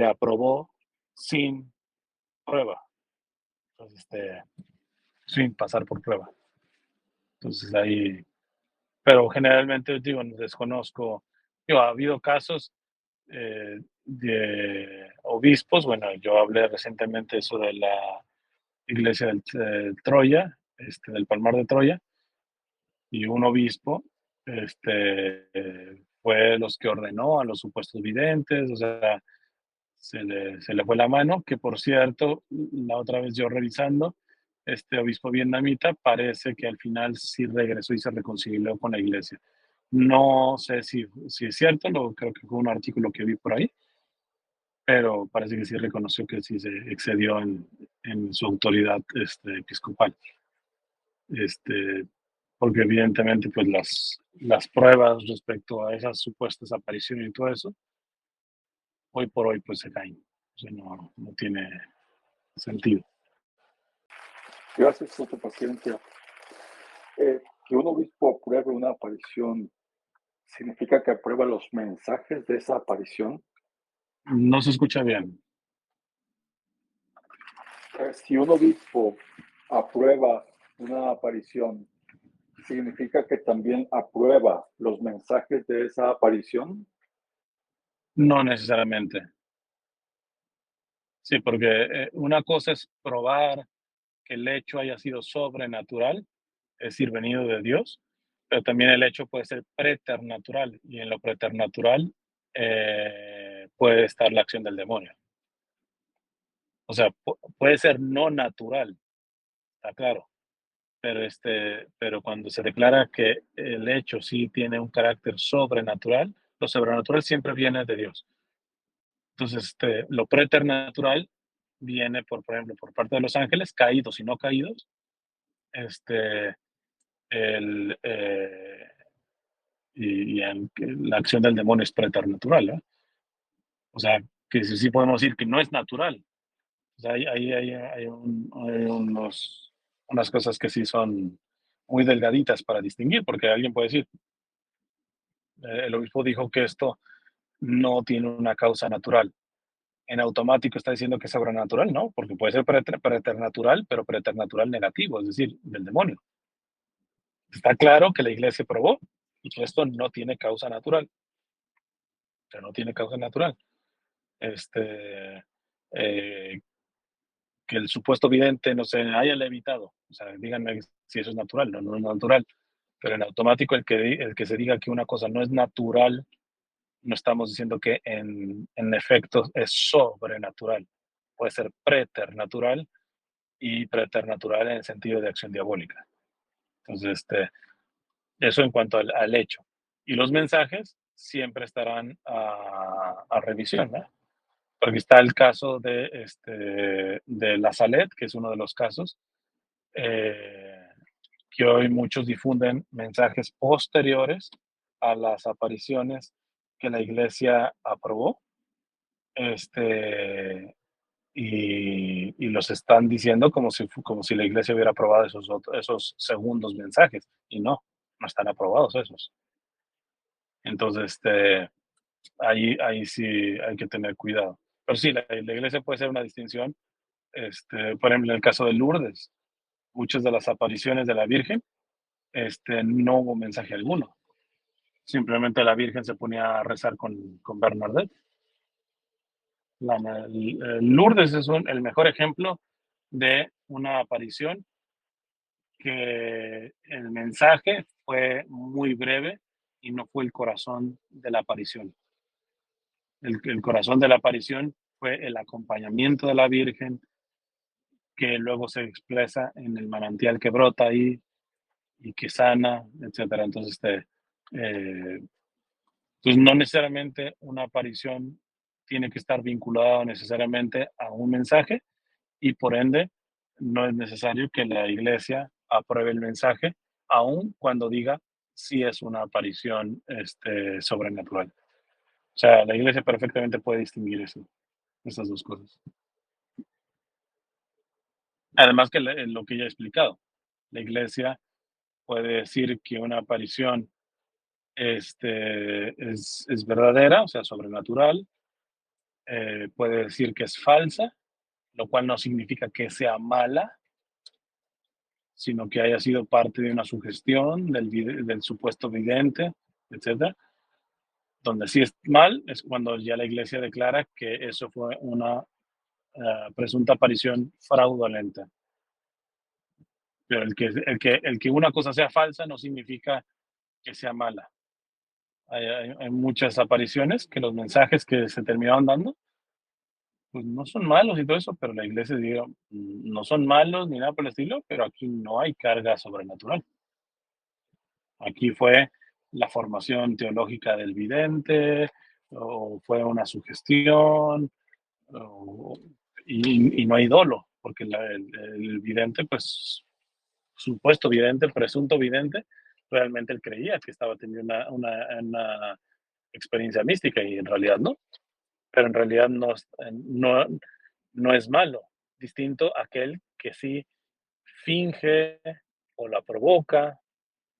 aprobó sin prueba, entonces, sin pasar por prueba. Entonces ahí, pero generalmente digo, desconozco, digo, ha habido casos de obispos, bueno, yo hablé recientemente eso de la iglesia de Troya, del Palmar de Troya, y un obispo fue los que ordenó a los supuestos videntes, o sea, se le fue la mano, que por cierto, la otra vez yo revisando, este obispo vietnamita parece que al final sí regresó y se reconcilió con la iglesia. No sé si es cierto, creo que fue un artículo que vi por ahí, pero parece que sí reconoció que sí se excedió en su autoridad episcopal. Este, porque evidentemente pues las pruebas respecto a esas supuestas apariciones y todo eso, hoy por hoy pues se caen. O sea, no tiene sentido. Gracias por tu paciencia. Que un obispo apruebe una aparición significa que aprueba los mensajes de esa aparición. No se escucha bien. Si un obispo aprueba una aparición, significa que también aprueba los mensajes de esa aparición. No necesariamente. Sí, porque una cosa es probar que el hecho haya sido sobrenatural, es decir, venido de Dios, pero también el hecho puede ser preternatural, y en lo preternatural puede estar la acción del demonio. O sea, puede ser no natural, está claro, pero cuando se declara que el hecho sí tiene un carácter sobrenatural, lo sobrenatural siempre viene de Dios. Entonces, lo preternatural viene por ejemplo, por parte de los ángeles, caídos y no caídos, este, el, la acción del demonio es preternatural, ¿eh? O sea, que sí podemos decir que no es natural. O sea, hay unas cosas que sí son muy delgaditas para distinguir, porque alguien puede decir, el obispo dijo que esto no tiene una causa natural. En automático está diciendo que es sobrenatural, ¿no? Porque puede ser preternatural, pero preternatural negativo, es decir, del demonio. Está claro que la iglesia probó y que esto no tiene causa natural. O sea, no tiene causa natural. Eh, que el supuesto vidente no se haya levitado. O sea, díganme si eso es natural, no, no es natural. Pero en automático el que se diga que una cosa no es natural, no estamos diciendo que en efecto es sobrenatural. Puede ser preternatural y preternatural en el sentido de acción diabólica. Entonces, eso en cuanto al hecho. Y los mensajes siempre estarán a revisión, ¿no? Porque está el caso de la Salet, que es uno de los casos, que hoy muchos difunden mensajes posteriores a las apariciones que la iglesia aprobó, y los están diciendo como si la iglesia hubiera aprobado esos segundos mensajes, y no están aprobados esos. Entonces, ahí sí hay que tener cuidado. Pero sí, la iglesia puede hacer una distinción, por ejemplo, en el caso de Lourdes, muchas de las apariciones de la Virgen, no hubo mensaje alguno. Simplemente la Virgen se ponía a rezar con Bernadette. Lourdes es el mejor ejemplo de una aparición que el mensaje fue muy breve y no fue el corazón de la aparición. El corazón de la aparición fue el acompañamiento de la Virgen, que luego se expresa en el manantial que brota ahí y que sana, etcétera. Entonces, pues no necesariamente una aparición tiene que estar vinculada necesariamente a un mensaje, y por ende no es necesario que la iglesia apruebe el mensaje, aun cuando diga si es una aparición sobrenatural. O sea, la iglesia perfectamente puede distinguir esas dos cosas. Además que lo que ya he explicado, la iglesia puede decir que una aparición es verdadera, o sea, sobrenatural. Puede decir que es falsa, lo cual no significa que sea mala, sino que haya sido parte de una sugestión del supuesto vidente, etc. Donde sí es mal es cuando ya la iglesia declara que eso fue una presunta aparición fraudulenta. Pero el que una cosa sea falsa no significa que sea mala. Hay muchas apariciones que los mensajes que se terminaron dando pues no son malos y todo eso, pero la iglesia diga, no son malos ni nada por el estilo, pero aquí no hay carga sobrenatural. Aquí fue la formación teológica del vidente, o fue una sugestión, y no hay dolo, porque el vidente, pues, supuesto vidente, presunto vidente, realmente él creía que estaba teniendo una experiencia mística y en realidad no. Pero en realidad no es malo. Distinto a aquel que sí finge o la provoca,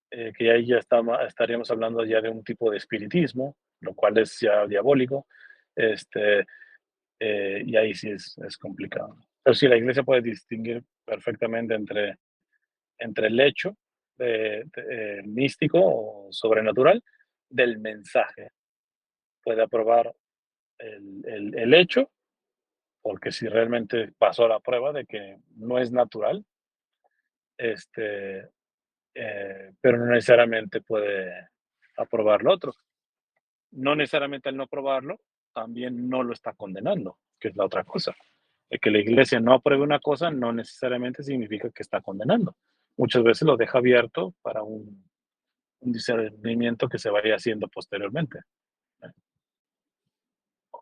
que ahí ya estaríamos hablando ya de un tipo de espiritismo, lo cual es ya diabólico, y ahí sí es complicado. Pero sí, la iglesia puede distinguir perfectamente entre el hecho místico o sobrenatural del mensaje. Puede aprobar el hecho, porque si realmente pasó la prueba de que no es natural, pero no necesariamente puede aprobar lo otro. No necesariamente al no aprobarlo, también no lo está condenando, que es la otra cosa. El que la iglesia no apruebe una cosa no necesariamente significa que está condenando. Muchas veces lo deja abierto para un discernimiento que se vaya haciendo posteriormente.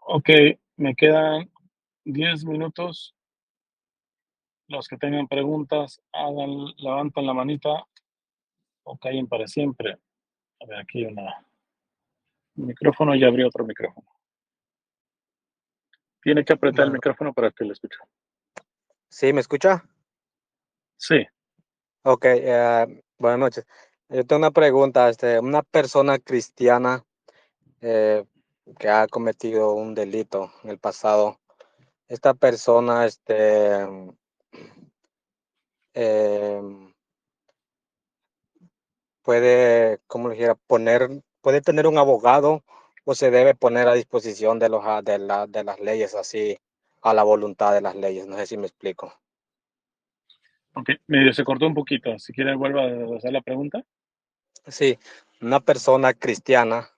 Ok, me quedan 10 minutos. Los que tengan preguntas, levanten la manita o callen para siempre. A ver, aquí hay un micrófono y abrí otro micrófono. Tiene que apretar el micrófono para que lo escuche. ¿Sí? ¿Me escucha? Sí. Ok, buenas noches. Yo tengo una pregunta. Una persona cristiana que ha cometido un delito en el pasado, esta persona, puede, como le dijera, puede tener un abogado o se debe poner a disposición de de las leyes, así a la voluntad de las leyes. No sé si me explico. Ok, medio se cortó un poquito. Si quieren, vuelva a hacer la pregunta. Sí, una persona cristiana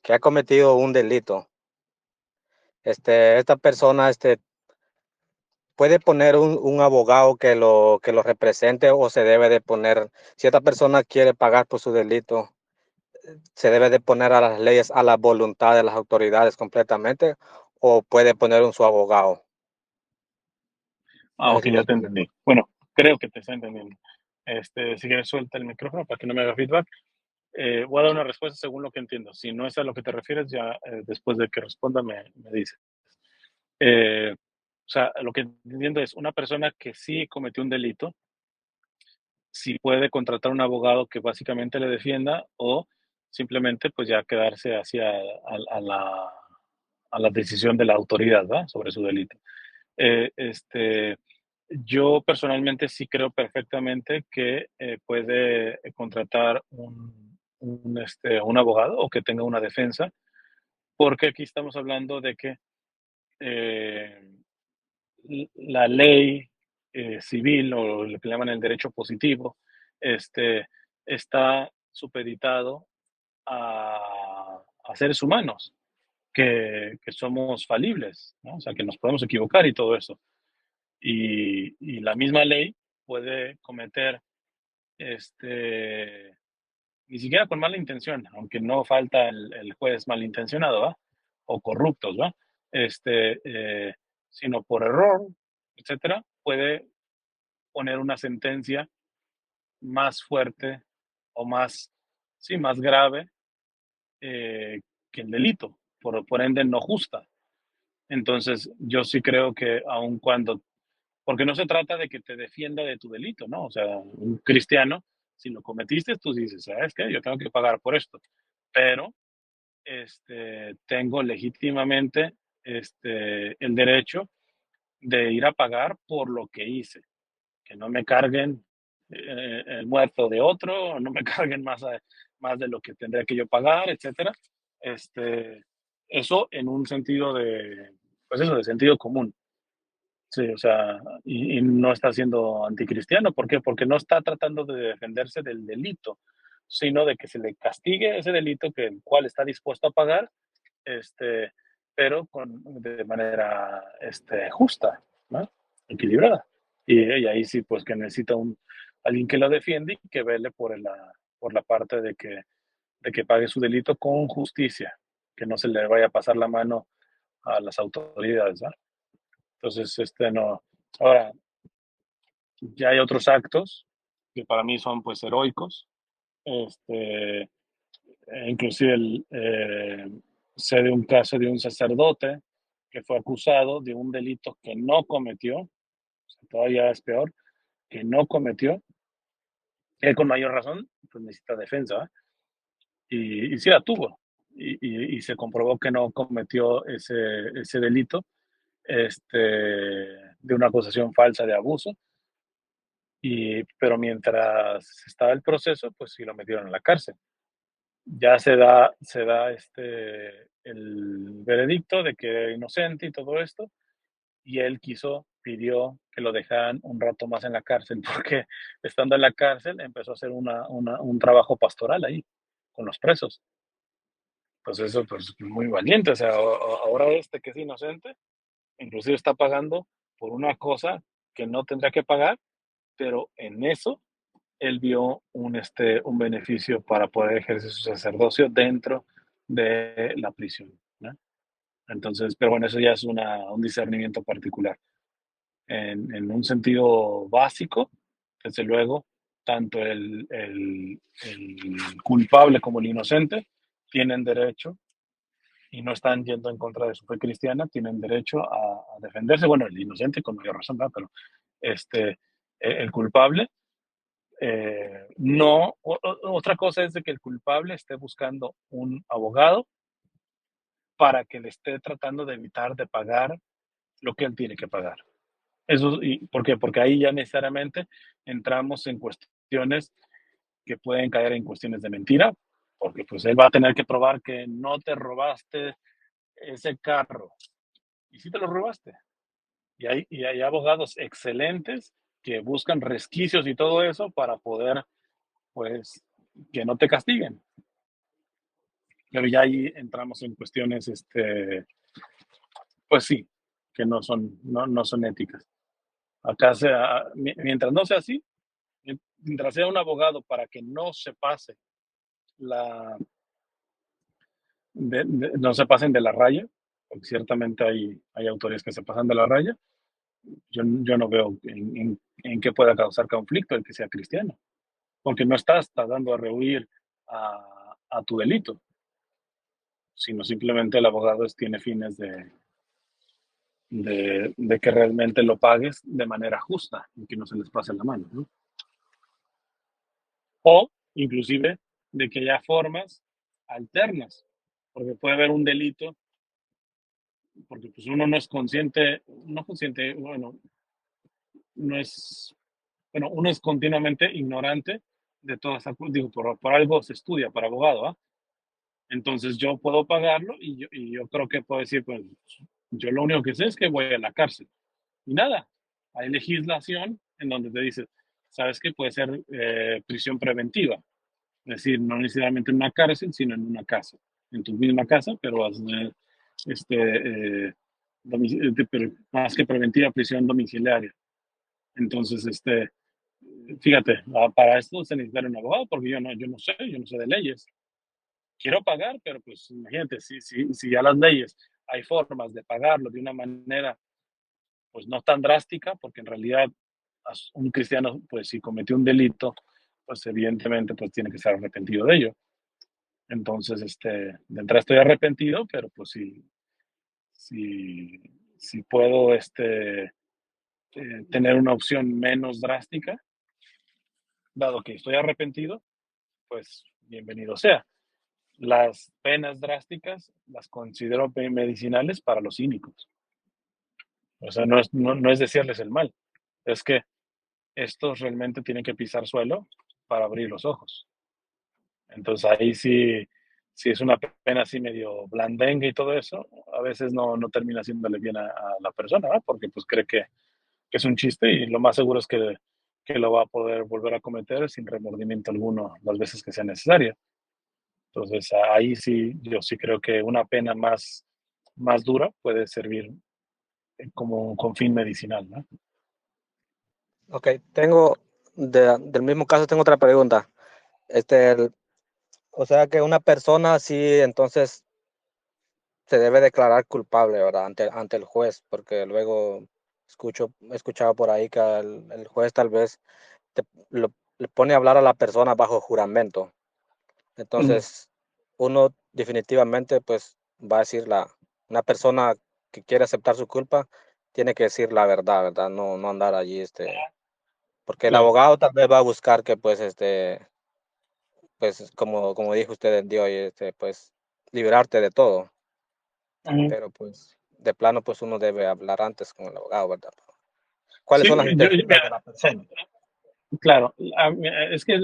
que ha cometido un delito, esta persona, puede poner un abogado que lo represente o se debe de poner, si esta persona quiere pagar por su delito, se debe de poner a las leyes a la voluntad de las autoridades completamente o puede poner su abogado. No sé Ok, si me ya te explico. entendí. Bueno, creo que te está entendiendo. Si quieres, suelta el micrófono para que no me haga feedback. Voy a dar una respuesta según lo que entiendo. Si no es a lo que te refieres, ya después de que responda me dice. O sea, lo que entiendo es una persona que sí cometió un delito, sí puede contratar un abogado que básicamente le defienda o simplemente pues ya quedarse hacia a la decisión de la autoridad, ¿va? Sobre su delito. Eh, este, yo personalmente sí creo perfectamente que puede contratar un abogado o que tenga una defensa, porque aquí estamos hablando de que eh, la ley civil o lo que llaman el derecho positivo está supeditado a seres humanos que somos falibles, ¿no? O sea, que nos podemos equivocar y todo eso. Y la misma ley puede cometer, ni siquiera con mala intención, aunque no falta el juez malintencionado, ¿va? O corruptos, ¿va? Este, eh, sino por error, etcétera, puede poner una sentencia más fuerte o más, sí, más grave que el delito, por ende no justa. Entonces, yo sí creo que aun cuando, porque no se trata de que te defienda de tu delito, ¿no? O sea, un cristiano, si lo cometiste, tú dices, ¿sabes qué? Yo tengo que pagar por esto. Pero tengo legítimamente el derecho de ir a pagar por lo que hice, que no me carguen el muerto de otro, no me carguen más de lo que tendría que yo pagar, etcétera. Este, eso en un sentido de, pues eso, de sentido común. Sí, o sea, y no está siendo anticristiano. ¿Por qué? Porque no está tratando de defenderse del delito, sino de que se le castigue ese delito que el cual está dispuesto a pagar, este, pero de manera justa, ¿no? Equilibrada. Y ahí sí, pues que necesita alguien que lo defienda y que vele por la parte de que pague su delito con justicia, que no se le vaya a pasar la mano a las autoridades, ¿no? Entonces, no. Ahora, ya hay otros actos que para mí son pues heroicos. Inclusive sé de un caso de un sacerdote que fue acusado de un delito que no cometió, o sea, todavía es peor, que no cometió. Él con mayor razón pues necesita defensa, ¿eh? Y sí la tuvo. Y se comprobó que no cometió ese delito de una acusación falsa de abuso. Pero mientras estaba el proceso, pues sí lo metieron en la cárcel. Ya se da el veredicto de que era inocente y todo esto, y él pidió que lo dejaran un rato más en la cárcel, porque estando en la cárcel empezó a hacer un trabajo pastoral ahí, con los presos. Pues eso, pues muy valiente, o sea, ahora que es inocente, inclusive está pagando por una cosa que no tendría que pagar, pero en eso él vio un beneficio para poder ejercer su sacerdocio dentro de la prisión, ¿no? Entonces, pero bueno, eso ya es un discernimiento particular. En un sentido básico, desde luego, tanto el culpable como el inocente tienen derecho y no están yendo en contra de su fe cristiana, tienen derecho a defenderse. Bueno, el inocente con mayor razón, ¿verdad? Pero el culpable no, otra cosa es de que el culpable esté buscando un abogado para que le esté tratando de evitar de pagar lo que él tiene que pagar. Eso, y, ¿por qué? Porque ahí ya necesariamente entramos en cuestiones que pueden caer en cuestiones de mentira, porque pues él va a tener que probar que no te robaste ese carro. Y sí te lo robaste. Y hay abogados excelentes que buscan resquicios y todo eso para poder, pues, que no te castiguen. Pero ya ahí entramos en cuestiones, pues sí, que no son éticas. Acá mientras no sea así, mientras sea un abogado para que no se pase la, no se pasen de la raya, porque ciertamente hay autores que se pasan de la raya, yo no veo en qué pueda causar conflicto el que sea cristiano, porque no estás dando a rehuir a tu delito, sino simplemente el abogado tiene fines de que realmente lo pagues de manera justa y que no se les pase la mano, ¿no? O inclusive de que haya formas alternas, porque puede haber un delito, porque pues uno no es consciente, bueno, no es, bueno, uno es continuamente ignorante de toda esa, digo, por algo se estudia para abogado, ¿ah? Entonces yo puedo pagarlo y yo creo que puedo decir, pues yo lo único que sé es que voy a la cárcel. Y nada, hay legislación en donde te dice, sabes que puede ser prisión preventiva, es decir, no necesariamente en una cárcel, sino en una casa, en tu misma casa, pero vas a tener, pero más que preventiva, prisión domiciliaria. Entonces, fíjate, para esto se necesita un abogado porque yo no sé de leyes. Quiero pagar, pero pues imagínate, si ya las leyes hay formas de pagarlo de una manera pues no tan drástica, porque en realidad un cristiano, pues si cometió un delito, pues evidentemente pues tiene que ser arrepentido de ello. Entonces, de entrada estoy arrepentido, pero pues si puedo tener una opción menos drástica, dado que estoy arrepentido, pues bienvenido sea. Las penas drásticas las considero medicinales para los cínicos. O sea, no es decirles el mal, es que estos realmente tienen que pisar suelo para abrir los ojos. Entonces ahí sí, si es una pena así medio blandengue y todo eso, a veces no termina haciéndole bien a la persona, ¿verdad? Porque pues cree que es un chiste y lo más seguro es que lo va a poder volver a cometer sin remordimiento alguno las veces que sea necesario. Entonces ahí sí, yo sí creo que una pena más dura puede servir como con fin medicinal, ¿no? Ok, del mismo caso tengo otra pregunta. O sea que una persona sí, entonces se debe declarar culpable, ¿verdad? Ante el juez, porque luego he escuchado por ahí que el juez tal vez te- le pone a hablar a la persona bajo juramento. Entonces, uno definitivamente pues va a decir una persona que quiere aceptar su culpa tiene que decir la verdad, ¿verdad? No andar allí, porque el Claro. abogado tal vez va a buscar que pues, pues como dijo usted el día de hoy, pues liberarte de todo, Ujú. pero pues de plano pues uno debe hablar antes con el abogado, ¿verdad? ¿Cuáles Sí, son las intenciones de la persona? claro, es que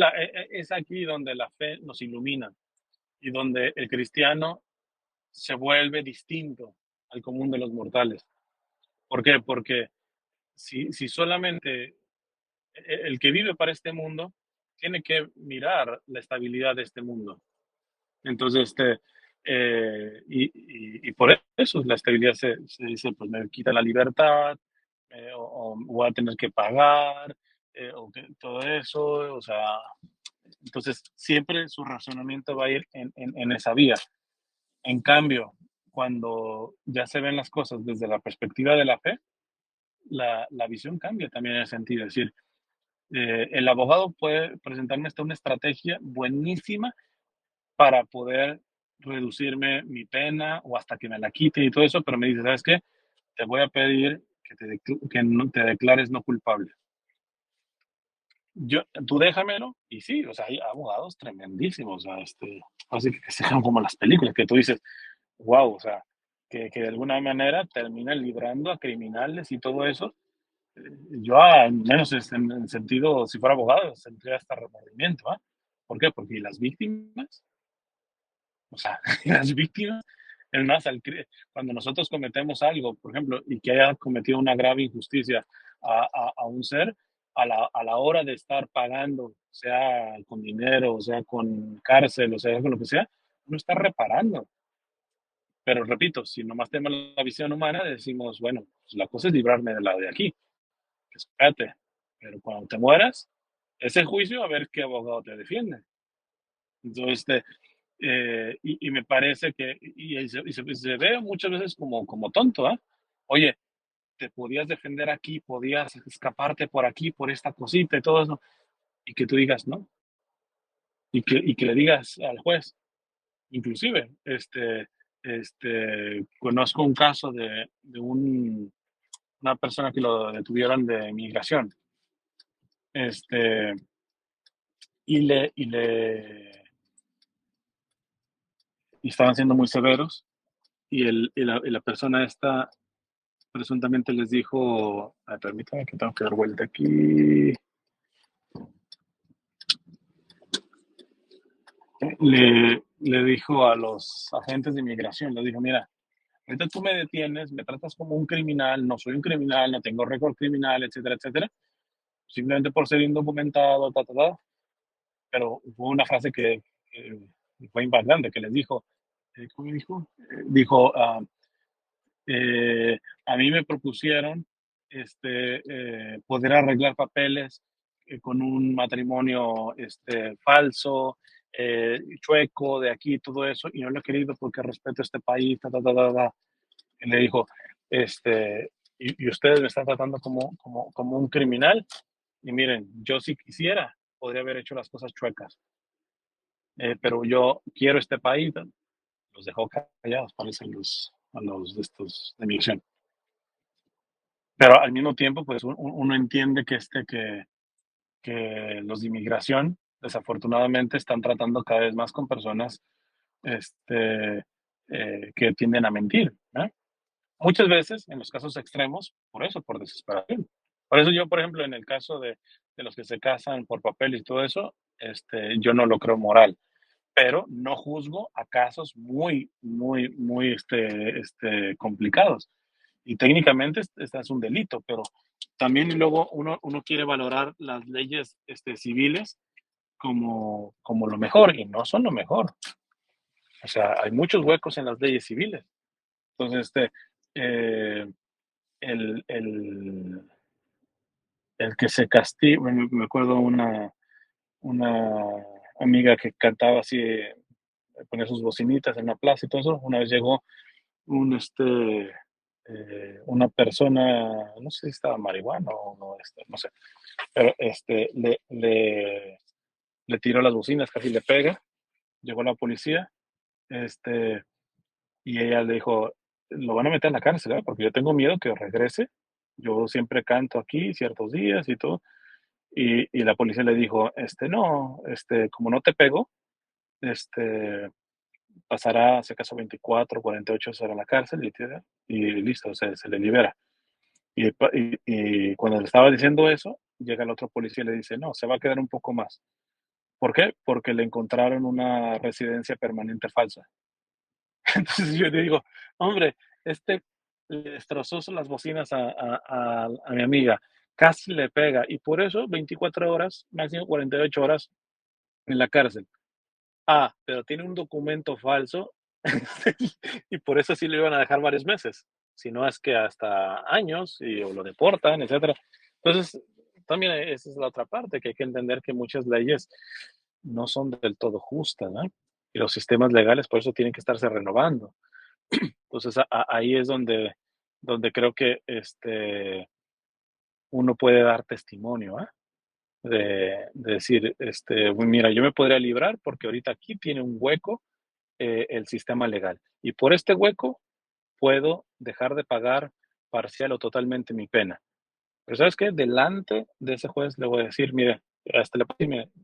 es aquí donde la fe nos ilumina y donde el cristiano se vuelve distinto al común de los mortales. ¿Por qué? Porque si solamente el que vive para este mundo tiene que mirar la estabilidad de este mundo. Entonces, y por eso la estabilidad se dice, pues me quita la libertad, o voy a tener que pagar, todo eso, o sea, entonces siempre su razonamiento va a ir en esa vía. En cambio, cuando ya se ven las cosas desde la perspectiva de la fe, la visión cambia también en ese sentido. Es decir, el abogado puede presentarme una estrategia buenísima para poder reducirme mi pena o hasta que me la quite y todo eso, pero me dice, ¿sabes qué? Te voy a pedir que no te declares no culpable. Tú déjamelo, y sí, o sea, hay abogados tremendísimos, o sea, así que sean como las películas que tú dices, wow, o sea, que de alguna manera terminan librando a criminales y todo eso. Yo, al menos en el sentido, si fuera abogado, sentiría hasta remordimiento, ¿ah? ¿Por qué? Porque las víctimas, o sea, las víctimas, es más, cuando nosotros cometemos algo, por ejemplo, y que haya cometido una grave injusticia a un ser, a la hora de estar pagando, sea con dinero, o sea con cárcel, o sea con lo que sea, uno está reparando. Pero repito, si nomás tenemos la visión humana, decimos, bueno, pues la cosa es librarme de la de aquí, espérate, pero cuando te mueras, ese juicio a ver qué abogado te defiende. Entonces, y me parece que, se ve muchas veces como tonto, ¿ah? Oye, te podías defender aquí, podías escaparte por aquí, por esta cosita y todo eso, y que tú digas, no, y que le digas al juez, inclusive, conozco un caso de una persona que lo detuvieron de migración, este, y estaban siendo muy severos, y la persona esta presuntamente les dijo, permítame que tengo que dar vuelta aquí, le dijo a los agentes de inmigración, les dijo, mira, ahorita tú me detienes, me tratas como un criminal, no soy un criminal, no tengo récord criminal, etcétera, etcétera, simplemente por ser indocumentado, pero hubo una frase que fue impactante, que les dijo, ¿cómo dijo? Dijo, a mí me propusieron poder arreglar papeles con un matrimonio falso, chueco, de aquí, todo eso, y no lo he querido porque respeto este país, Y le dijo, y ustedes me están tratando como un criminal, y miren, yo si quisiera, podría haber hecho las cosas chuecas, pero yo quiero este país, los dejó callados, parecen a los de estos de migración. Pero al mismo tiempo, pues uno entiende que los de inmigración, desafortunadamente, están tratando cada vez más con personas este, que tienden a mentir, ¿no? Muchas veces, en los casos extremos, por eso, por desesperación. Por eso yo, por ejemplo, en el caso de los que se casan por papel y todo eso, yo no lo creo moral, pero no juzgo a casos muy, muy, muy complicados. Y técnicamente este es un delito, pero también luego uno quiere valorar las leyes civiles como lo mejor, y no son lo mejor. O sea, hay muchos huecos en las leyes civiles. Entonces, eh, el, el que se castiga, me acuerdo una amiga que cantaba así, ponía sus bocinitas en la plaza y todo eso. Una vez llegó un una persona, no sé si estaba marihuana o no, no sé, pero le tiró las bocinas, casi le pega, llegó la policía, este, y ella le dijo, lo van a meter en la cárcel, ¿eh? Porque yo tengo miedo que regrese, yo siempre canto aquí ciertos días y todo, y la policía le dijo, no, como no te pego, este, pasará, si acaso, 24, 48 horas en la cárcel y listo, se le libera. Y cuando le estaba diciendo eso, llega el otro policía y le dice, no, se va a quedar un poco más. ¿Por qué? Porque le encontraron una residencia permanente falsa. Entonces yo le digo, hombre, le destrozó las bocinas a mi amiga, casi le pega, y por eso 24 horas, máximo 48 horas en la cárcel. Pero tiene un documento falso y por eso sí lo iban a dejar varios meses, si no es que hasta años o lo deportan, etcétera. Entonces, también esa es la otra parte, que hay que entender que muchas leyes no son del todo justas, ¿no? Y los sistemas legales por eso tienen que estarse renovando. Entonces, ahí es donde creo que uno puede dar testimonio, ¿ah? De decir, mira, yo me podría librar porque ahorita aquí tiene un hueco el sistema legal. Y por este hueco puedo dejar de pagar parcial o totalmente mi pena. Pero ¿sabes qué? Delante de ese juez le voy a decir, mire,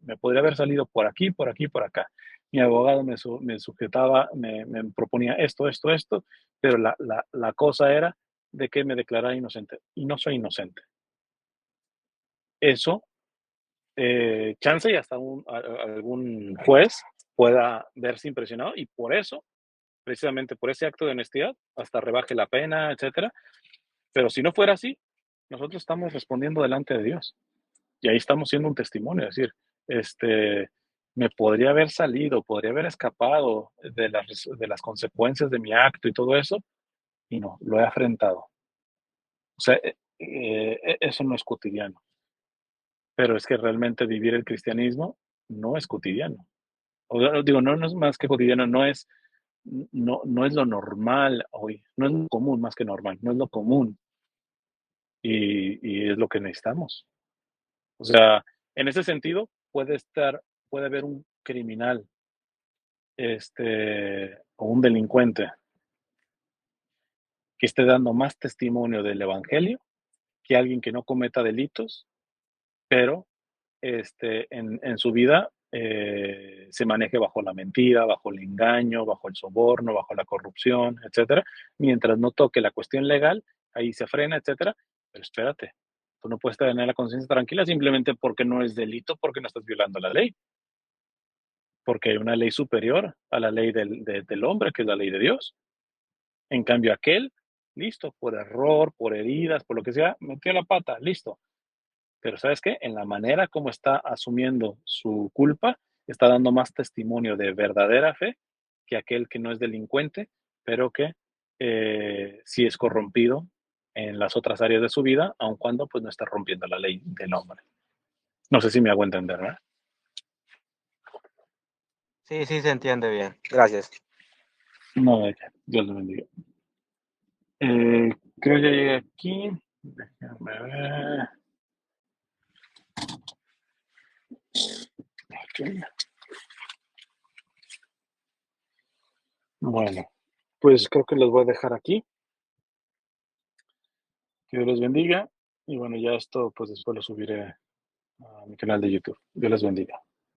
me podría haber salido por aquí, por aquí, por acá. Mi abogado me sujetaba, me proponía esto, pero la cosa era de que me declarara inocente, y no soy inocente. Eso, chance y hasta algún juez pueda verse impresionado, y por eso, precisamente por ese acto de honestidad, hasta rebaje la pena, etcétera. Pero si no fuera así, nosotros estamos respondiendo delante de Dios. Y ahí estamos siendo un testimonio, es decir, me podría haber salido, podría haber escapado de las consecuencias de mi acto y todo eso, y no, lo he afrontado. O sea, eso no es cotidiano. Pero es que realmente vivir el cristianismo no es cotidiano. O digo, no es más que cotidiano, no es lo normal hoy, no es lo común más que normal, no es lo común. Y es lo que necesitamos. O sea, en ese sentido, puede haber un criminal, o un delincuente que esté dando más testimonio del evangelio que alguien que no cometa delitos, pero, en su vida, se maneje bajo la mentira, bajo el engaño, bajo el soborno, bajo la corrupción, etcétera. Mientras no toque la cuestión legal, ahí se frena, etcétera. Pero espérate, tú no puedes tener la conciencia tranquila simplemente porque no es delito, porque no estás violando la ley. Porque hay una ley superior a la ley del hombre, que es la ley de Dios. En cambio, aquel, listo, por error, por heridas, por lo que sea, metió la pata, listo. Pero ¿sabes qué? En la manera como está asumiendo su culpa, está dando más testimonio de verdadera fe que aquel que no es delincuente, pero que sí es corrompido en las otras áreas de su vida, aun cuando pues no está rompiendo la ley del hombre. No sé si me hago entender, ¿verdad? Sí, sí se entiende bien. Gracias. No, de qué. Dios lo bendiga. Creo que ya llegué aquí. Déjame ver. Ok. Bueno, pues creo que los voy a dejar aquí. Que Dios los bendiga. Y bueno, ya esto pues después lo subiré a mi canal de YouTube. Dios les bendiga.